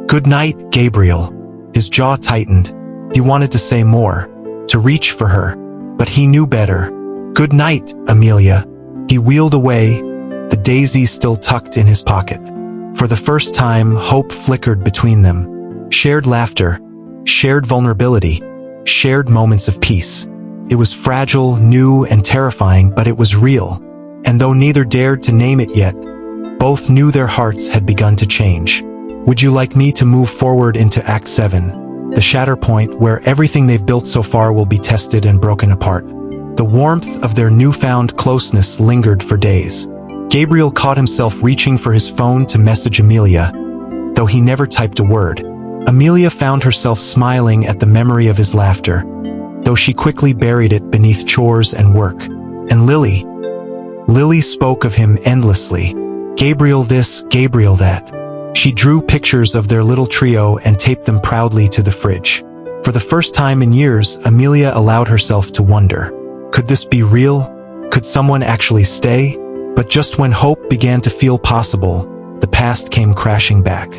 "Good night, Gabriel." His jaw tightened. He wanted to say more, to reach for her, but he knew better. "Good night, Amelia." He wheeled away, the daisy still tucked in his pocket. For the first time, hope flickered between them. Shared laughter, shared vulnerability, shared moments of peace. It was fragile, new, and terrifying, but it was real. And though neither dared to name it yet, both knew their hearts had begun to change. Would you like me to move forward into Act 7? The shatter point where everything they've built so far will be tested and broken apart. The warmth of their newfound closeness lingered for days. Gabriel caught himself reaching for his phone to message Amelia, though he never typed a word. Amelia found herself smiling at the memory of his laughter, though she quickly buried it beneath chores and work. And Lily spoke of him endlessly. Gabriel this, Gabriel that. She drew pictures of their little trio and taped them proudly to the fridge. For the first time in years, Amelia allowed herself to wonder. Could this be real? Could someone actually stay? But just when hope began to feel possible, the past came crashing back.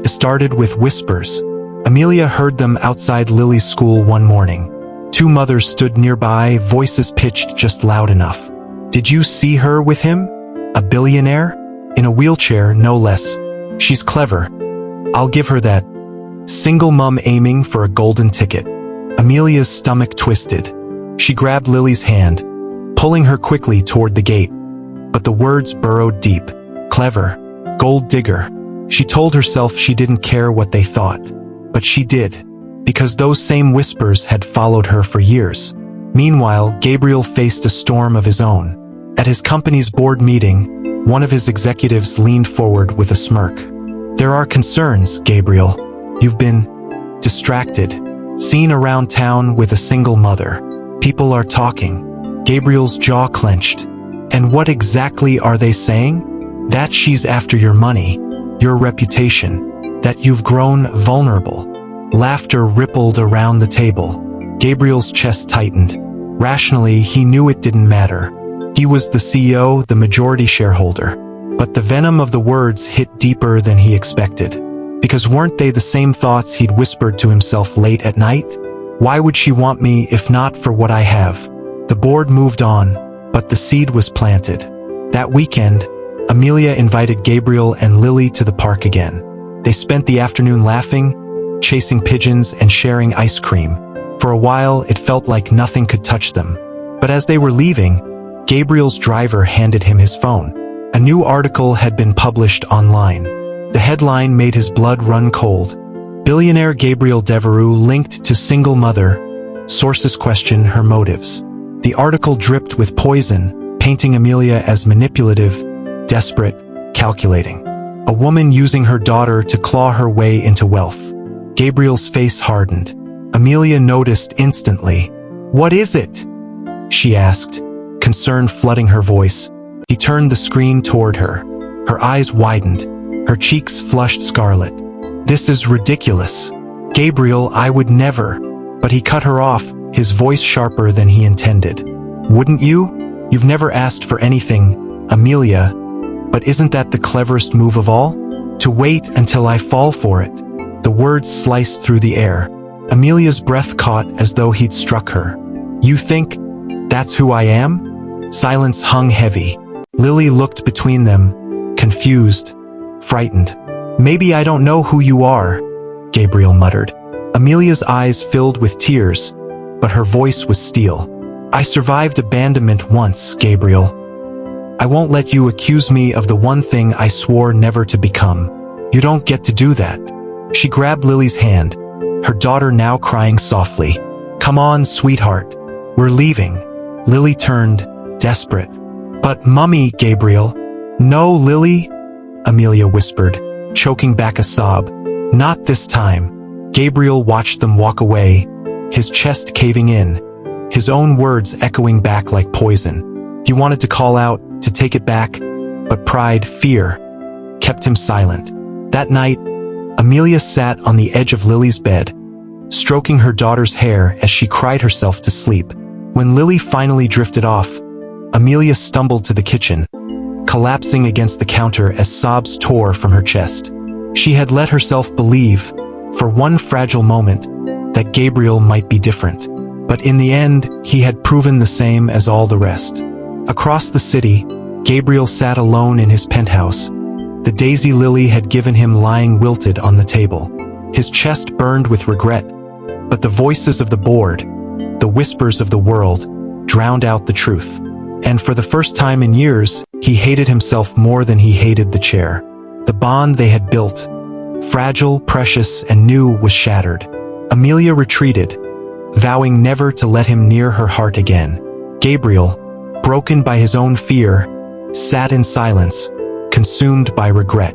It started with whispers. Amelia heard them outside Lily's school one morning. Two mothers stood nearby, voices pitched just loud enough. Did you see her with him? A billionaire? In a wheelchair, no less. She's clever. I'll give her that. Single mom aiming for a golden ticket. Amelia's stomach twisted. She grabbed Lily's hand, pulling her quickly toward the gate. But the words burrowed deep. Clever. Gold digger. She told herself she didn't care what they thought. But she did, because those same whispers had followed her for years. Meanwhile, Gabriel faced a storm of his own. At his company's board meeting, one of his executives leaned forward with a smirk. There are concerns, Gabriel. You've been distracted, seen around town with a single mother. People are talking. Gabriel's jaw clenched. And what exactly are they saying? That she's after your money, your reputation, that you've grown vulnerable. Laughter rippled around the table. Gabriel's chest tightened. Rationally, he knew it didn't matter. He was the CEO, the majority shareholder. But the venom of the words hit deeper than he expected. Because weren't they the same thoughts he'd whispered to himself late at night? Why would she want me if not for what I have? The board moved on, but the seed was planted. That weekend, Amelia invited Gabriel and Lily to the park again. They spent the afternoon laughing, chasing pigeons, and sharing ice cream. For a while, it felt like nothing could touch them. But as they were leaving, Gabriel's driver handed him his phone. A new article had been published online. The headline made his blood run cold. Billionaire Gabriel Devereux linked to single mother. Sources question her motives. The article dripped with poison, painting Amelia as manipulative, desperate, calculating. A woman using her daughter to claw her way into wealth. Gabriel's face hardened. Amelia noticed instantly. What is it? She asked, concern flooding her voice. He turned the screen toward her. Her eyes widened. Her cheeks flushed scarlet. This is ridiculous. Gabriel, I would never. But he cut her off, his voice sharper than he intended. Wouldn't you? You've never asked for anything, Amelia. But isn't that the cleverest move of all? To wait until I fall for it. The words sliced through the air. Amelia's breath caught as though he'd struck her. You think that's who I am? Silence hung heavy. Lily looked between them, confused, frightened. Maybe I don't know who you are, Gabriel muttered. Amelia's eyes filled with tears, but her voice was steel. I survived abandonment once, Gabriel. I won't let you accuse me of the one thing I swore never to become. You don't get to do that. She grabbed Lily's hand, her daughter now crying softly. Come on, sweetheart. We're leaving. Lily turned, desperate. But Mummy, Gabriel. No, Lily, Amelia whispered, choking back a sob. Not this time. Gabriel watched them walk away, his chest caving in, his own words echoing back like poison. He wanted to call out, to take it back, but pride, fear, kept him silent. That night, Amelia sat on the edge of Lily's bed, stroking her daughter's hair as she cried herself to sleep. When Lily finally drifted off, Amelia stumbled to the kitchen, collapsing against the counter as sobs tore from her chest. She had let herself believe, for one fragile moment, that Gabriel might be different. But in the end, he had proven the same as all the rest. Across the city, Gabriel sat alone in his penthouse. The daisy lily had given him lying wilted on the table. His chest burned with regret, but the voices of the board, the whispers of the world, drowned out the truth. And for the first time in years, he hated himself more than he hated the chair. The bond they had built, fragile, precious, and new, was shattered. Amelia retreated, vowing never to let him near her heart again. Gabriel, broken by his own fear, sat in silence, consumed by regret.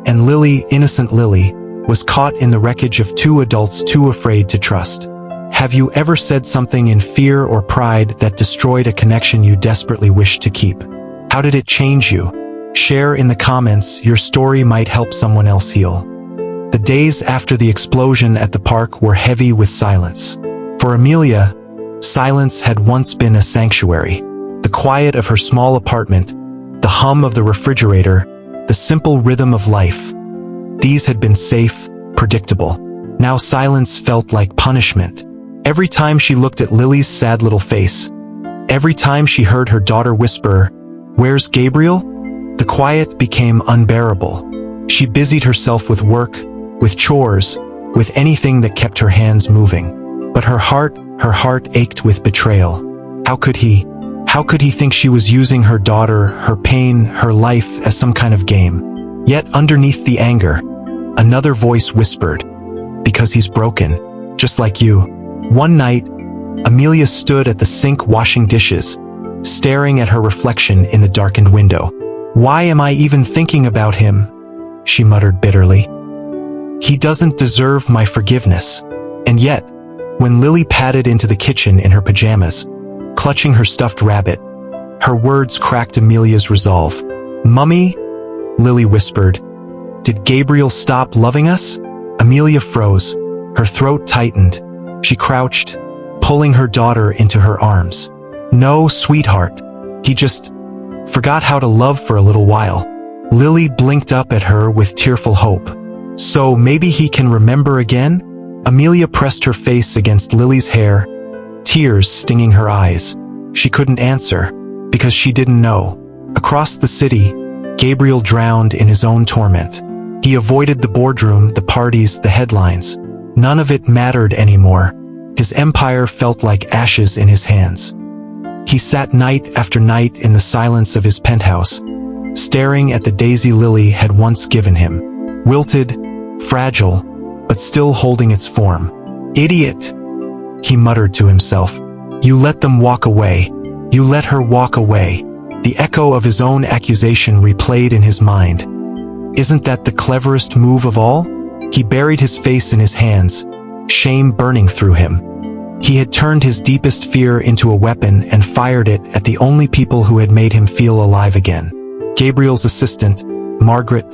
And Lily, innocent Lily, was caught in the wreckage of two adults too afraid to trust. Have you ever said something in fear or pride that destroyed a connection you desperately wished to keep? How did it change you? Share in the comments. Your story might help someone else heal. The days after the explosion at the park were heavy with silence. For Amelia, silence had once been a sanctuary. The quiet of her small apartment, the hum of the refrigerator, the simple rhythm of life. These had been safe, predictable. Now silence felt like punishment. Every time she looked at Lily's sad little face, every time she heard her daughter whisper, "Where's Gabriel?" the quiet became unbearable. She busied herself with work, with chores, with anything that kept her hands moving. But her heart ached with betrayal. How could he think she was using her daughter, her pain, her life as some kind of game? Yet underneath the anger, another voice whispered, "Because he's broken, just like you." One night, Amelia stood at the sink washing dishes, staring at her reflection in the darkened window. "Why am I even thinking about him?" she muttered bitterly. "He doesn't deserve my forgiveness." And yet, when Lily padded into the kitchen in her pajamas, clutching her stuffed rabbit, her words cracked Amelia's resolve. "Mummy," Lily whispered, "did Gabriel stop loving us?" Amelia froze. Her throat tightened. She crouched, pulling her daughter into her arms. "No, sweetheart. He just forgot how to love for a little while." Lily blinked up at her with tearful hope. "So maybe he can remember again?" Amelia pressed her face against Lily's hair, tears stinging her eyes. She couldn't answer, because she didn't know. Across the city, Gabriel drowned in his own torment. He avoided the boardroom, the parties, the headlines. None of it mattered anymore. His empire felt like ashes in his hands. He sat night after night in the silence of his penthouse, staring at the daisy Lily had once given him. Wilted, fragile, but still holding its form. "Idiot," he muttered to himself. "You let them walk away. You let her walk away." The echo of his own accusation replayed in his mind. Isn't that the cleverest move of all? He buried his face in his hands, shame burning through him. He had turned his deepest fear into a weapon and fired it at the only people who had made him feel alive again. Gabriel's assistant, Margaret,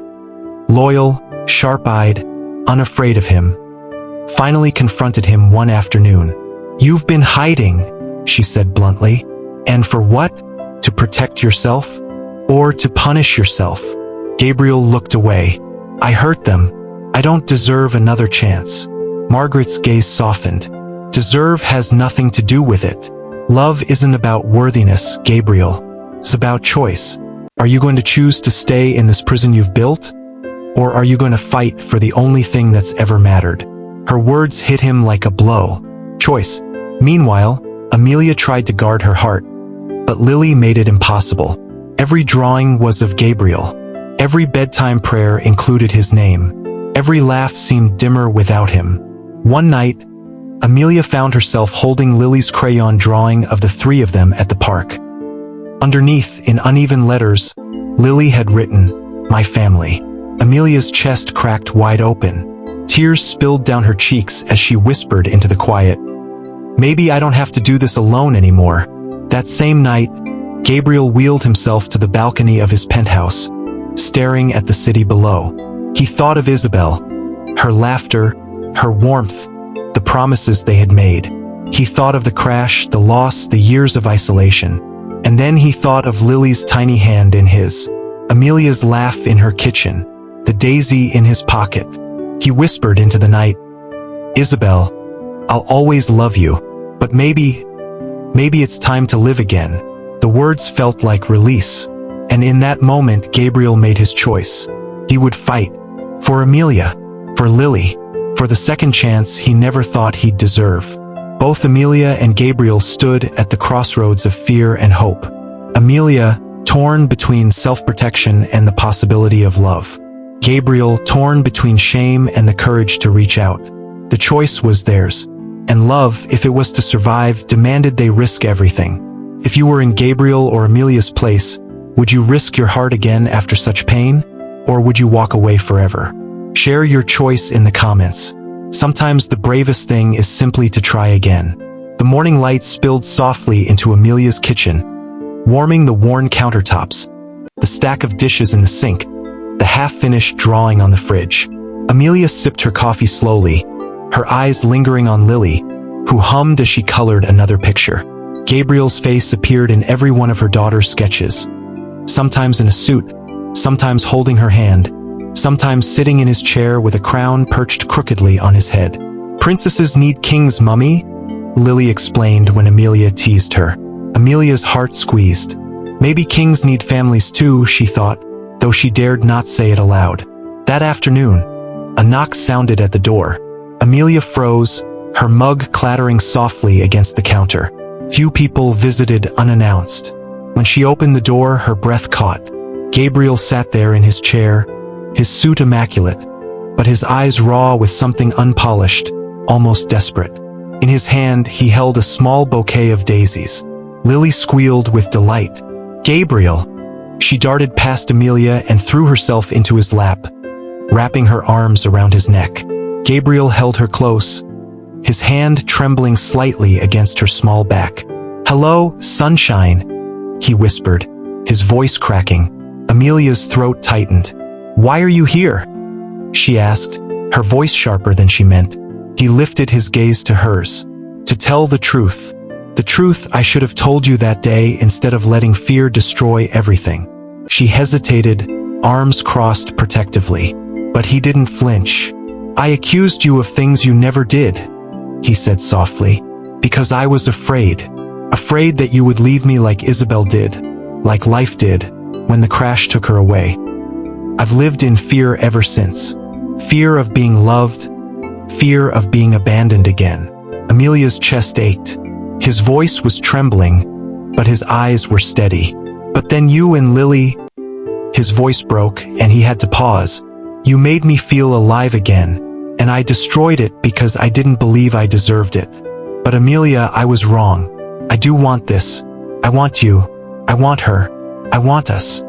loyal, sharp-eyed, unafraid of him, finally confronted him one afternoon. "You've been hiding," she said bluntly. "And for what? To protect yourself? Or to punish yourself?" Gabriel looked away. "I hurt them. I don't deserve another chance." Margaret's gaze softened. "Deserve has nothing to do with it. Love isn't about worthiness, Gabriel. It's about choice. Are you going to choose to stay in this prison you've built? Or are you going to fight for the only thing that's ever mattered?" Her words hit him like a blow. Choice. Meanwhile, Amelia tried to guard her heart, but Lily made it impossible. Every drawing was of Gabriel. Every bedtime prayer included his name. Every laugh seemed dimmer without him. One night, Amelia found herself holding Lily's crayon drawing of the three of them at the park. Underneath, in uneven letters, Lily had written, "My family." Amelia's chest cracked wide open. Tears spilled down her cheeks as she whispered into the quiet, "Maybe I don't have to do this alone anymore." That same night, Gabriel wheeled himself to the balcony of his penthouse, staring at the city below. He thought of Isabel, her laughter, her warmth, the promises they had made. He thought of the crash, the loss, the years of isolation. And then he thought of Lily's tiny hand in his, Amelia's laugh in her kitchen, the daisy in his pocket. He whispered into the night, "Isabel, I'll always love you, but maybe it's time to live again." The words felt like release. And in that moment, Gabriel made his choice. He would fight. For Amelia. For Lily. For the second chance he never thought he'd deserve. Both Amelia and Gabriel stood at the crossroads of fear and hope. Amelia, torn between self-protection and the possibility of love. Gabriel, torn between shame and the courage to reach out. The choice was theirs. And love, if it was to survive, demanded they risk everything. If you were in Gabriel or Amelia's place, would you risk your heart again after such pain? or would you walk away forever? Share your choice in the comments. Sometimes the bravest thing is simply to try again. The morning light spilled softly into Amelia's kitchen, warming the worn countertops, the stack of dishes in the sink, the half-finished drawing on the fridge. Amelia sipped her coffee slowly, her eyes lingering on Lily, who hummed as she colored another picture. Gabriel's face appeared in every one of her daughter's sketches, sometimes in a suit, sometimes holding her hand, sometimes sitting in his chair with a crown perched crookedly on his head. "Princesses need kings, Mummy," Lily explained when Amelia teased her. Amelia's heart squeezed. Maybe kings need families too, she thought, though she dared not say it aloud. That afternoon, a knock sounded at the door. Amelia froze, her mug clattering softly against the counter. Few people visited unannounced. When she opened the door, her breath caught. Gabriel sat there in his chair, his suit immaculate, but his eyes raw with something unpolished, almost desperate. In his hand, he held a small bouquet of daisies. Lily squealed with delight. "Gabriel!" She darted past Amelia and threw herself into his lap, wrapping her arms around his neck. Gabriel held her close, his hand trembling slightly against her small back. "Hello, sunshine," he whispered, his voice cracking. Amelia's throat tightened. "Why are you here?" she asked, her voice sharper than she meant. He lifted his gaze to hers. "To tell the truth. The truth I should have told you that day instead of letting fear destroy everything." She hesitated, arms crossed protectively. But he didn't flinch. "I accused you of things you never did," he said softly, "because I was afraid. Afraid that you would leave me like Isabel did, like life did, when the crash took her away. I've lived in fear ever since. Fear of being loved, fear of being abandoned again." Amelia's chest ached. His voice was trembling, but his eyes were steady. "But then you and Lily..." His voice broke, and he had to pause. "You made me feel alive again, and I destroyed it because I didn't believe I deserved it. But Amelia, I was wrong. I do want this. I want you. I want her. I want us."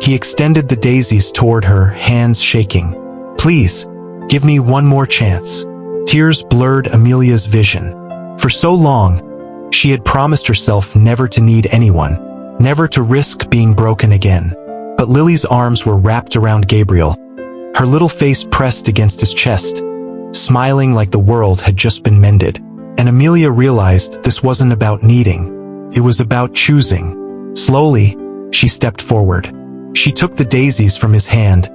He extended the daisies toward her, hands shaking. "Please, give me one more chance." Tears blurred Amelia's vision. For so long, she had promised herself never to need anyone, never to risk being broken again. But Lily's arms were wrapped around Gabriel, her little face pressed against his chest, smiling like the world had just been mended. And Amelia realized this wasn't about needing. It was about choosing. Slowly, she stepped forward. She took the daisies from his hand,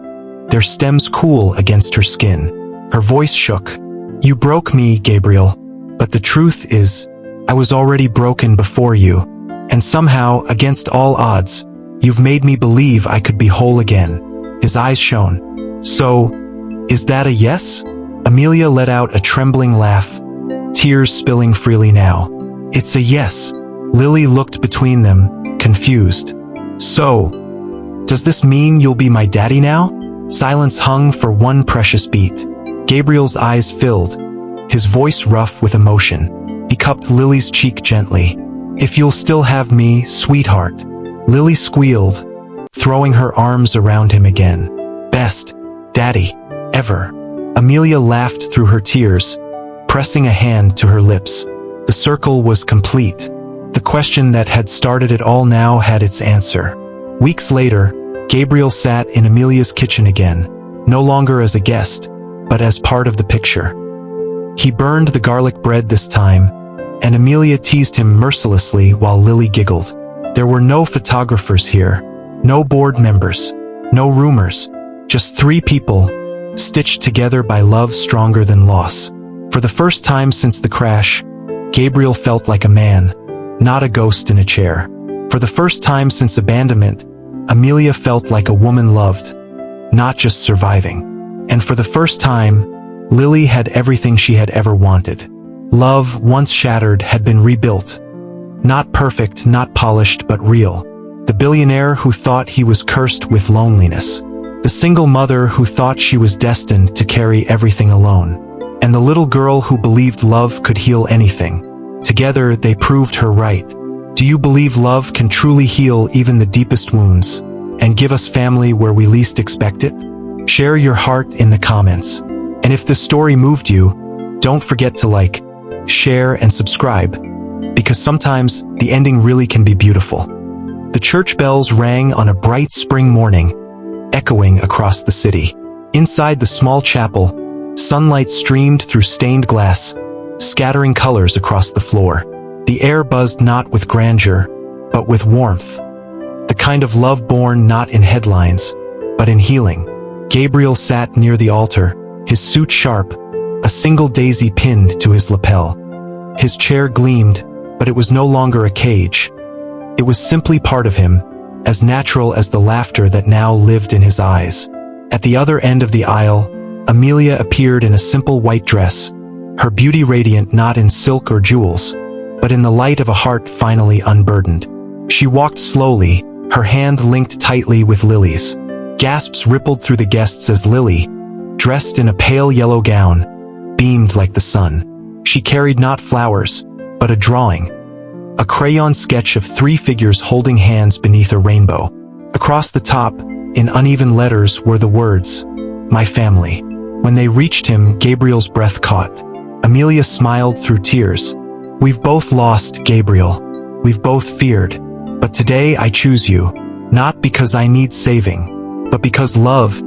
their stems cool against her skin. Her voice shook. "You broke me, Gabriel, but the truth is, I was already broken before you, and somehow, against all odds, you've made me believe I could be whole again." His eyes shone. "So, is that a yes?" Amelia let out a trembling laugh, tears spilling freely now. "It's a yes." Lily looked between them, confused. "So, does this mean you'll be my daddy now?" Silence hung for one precious beat. Gabriel's eyes filled, his voice rough with emotion. He cupped Lily's cheek gently. "If you'll still have me, sweetheart." Lily squealed, throwing her arms around him again. "Best daddy ever." Amelia laughed through her tears, pressing a hand to her lips. The circle was complete. The question that had started it all now had its answer. Weeks later, Gabriel sat in Amelia's kitchen again, no longer as a guest, but as part of the picture. He burned the garlic bread this time, and Amelia teased him mercilessly while Lily giggled. There were no photographers here, no board members, no rumors, just three people, stitched together by love stronger than loss. For the first time since the crash, Gabriel felt like a man, not a ghost in a chair. For the first time since abandonment, Amelia felt like a woman loved, not just surviving. And for the first time, Lily had everything she had ever wanted. Love, once shattered, had been rebuilt. Not perfect, not polished, but real. The billionaire who thought he was cursed with loneliness. The single mother who thought she was destined to carry everything alone. And the little girl who believed love could heal anything. Together, they proved her right. Do you believe love can truly heal even the deepest wounds? and give us family where we least expect it? Share your heart in the comments. And if this story moved you, don't forget to like, share, and subscribe, because sometimes the ending really can be beautiful. The church bells rang on a bright spring morning, echoing across the city. Inside the small chapel, sunlight streamed through stained glass, scattering colors across the floor. The air buzzed not with grandeur, but with warmth. The kind of love born not in headlines, but in healing. Gabriel sat near the altar, his suit sharp, a single daisy pinned to his lapel. His chair gleamed, but it was no longer a cage. It was simply part of him, as natural as the laughter that now lived in his eyes. At the other end of the aisle, Amelia appeared in a simple white dress, her beauty radiant not in silk or jewels, but in the light of a heart finally unburdened. She walked slowly, her hand linked tightly with Lily's. Gasps rippled through the guests as Lily, dressed in a pale yellow gown, beamed like the sun. She carried not flowers, but a drawing, a crayon sketch of 3 figures holding hands beneath a rainbow. Across the top, in uneven letters, were the words, "My family." When they reached him, Gabriel's breath caught. Amelia smiled through tears. "We've both lost, Gabriel. We've both feared. But today I choose you, not because I need saving, but because love,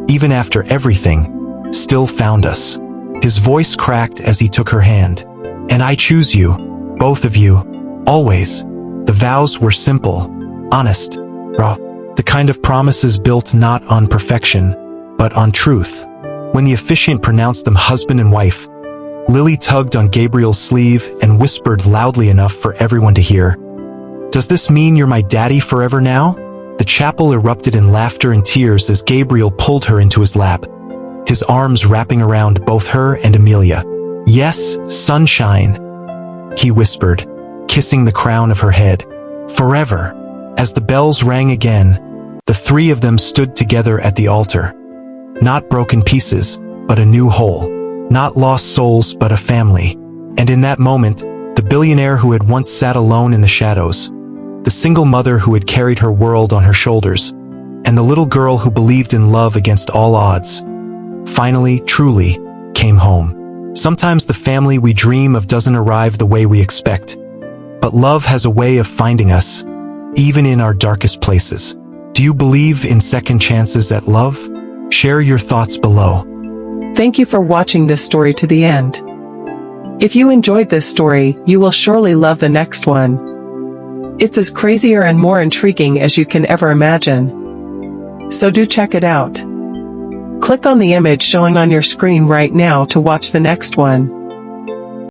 even after everything, still found us." His voice cracked as he took her hand. "And I choose you, both of you, always." The vows were simple, honest, raw, the kind of promises built not on perfection, but on truth. When the officiant pronounced them husband and wife, Lily tugged on Gabriel's sleeve and whispered loudly enough for everyone to hear, "Does this mean you're my daddy forever now?" The chapel erupted in laughter and tears as Gabriel pulled her into his lap, his arms wrapping around both her and Amelia. "Yes, sunshine," he whispered, kissing the crown of her head. "Forever." As the bells rang again, the 3 of them stood together at the altar. Not broken pieces, but a new whole. Not lost souls, but a family. And in that moment, the billionaire who had once sat alone in the shadows, the single mother who had carried her world on her shoulders, and the little girl who believed in love against all odds, finally, truly, came home. Sometimes the family we dream of doesn't arrive the way we expect, but love has a way of finding us, even in our darkest places. Do you believe in second chances at love? Share your thoughts below. Thank you for watching this story to the end. If you enjoyed this story, you will surely love the next one. It's as crazier and more intriguing as you can ever imagine. So do check it out. Click on the image showing on your screen right now to watch the next one.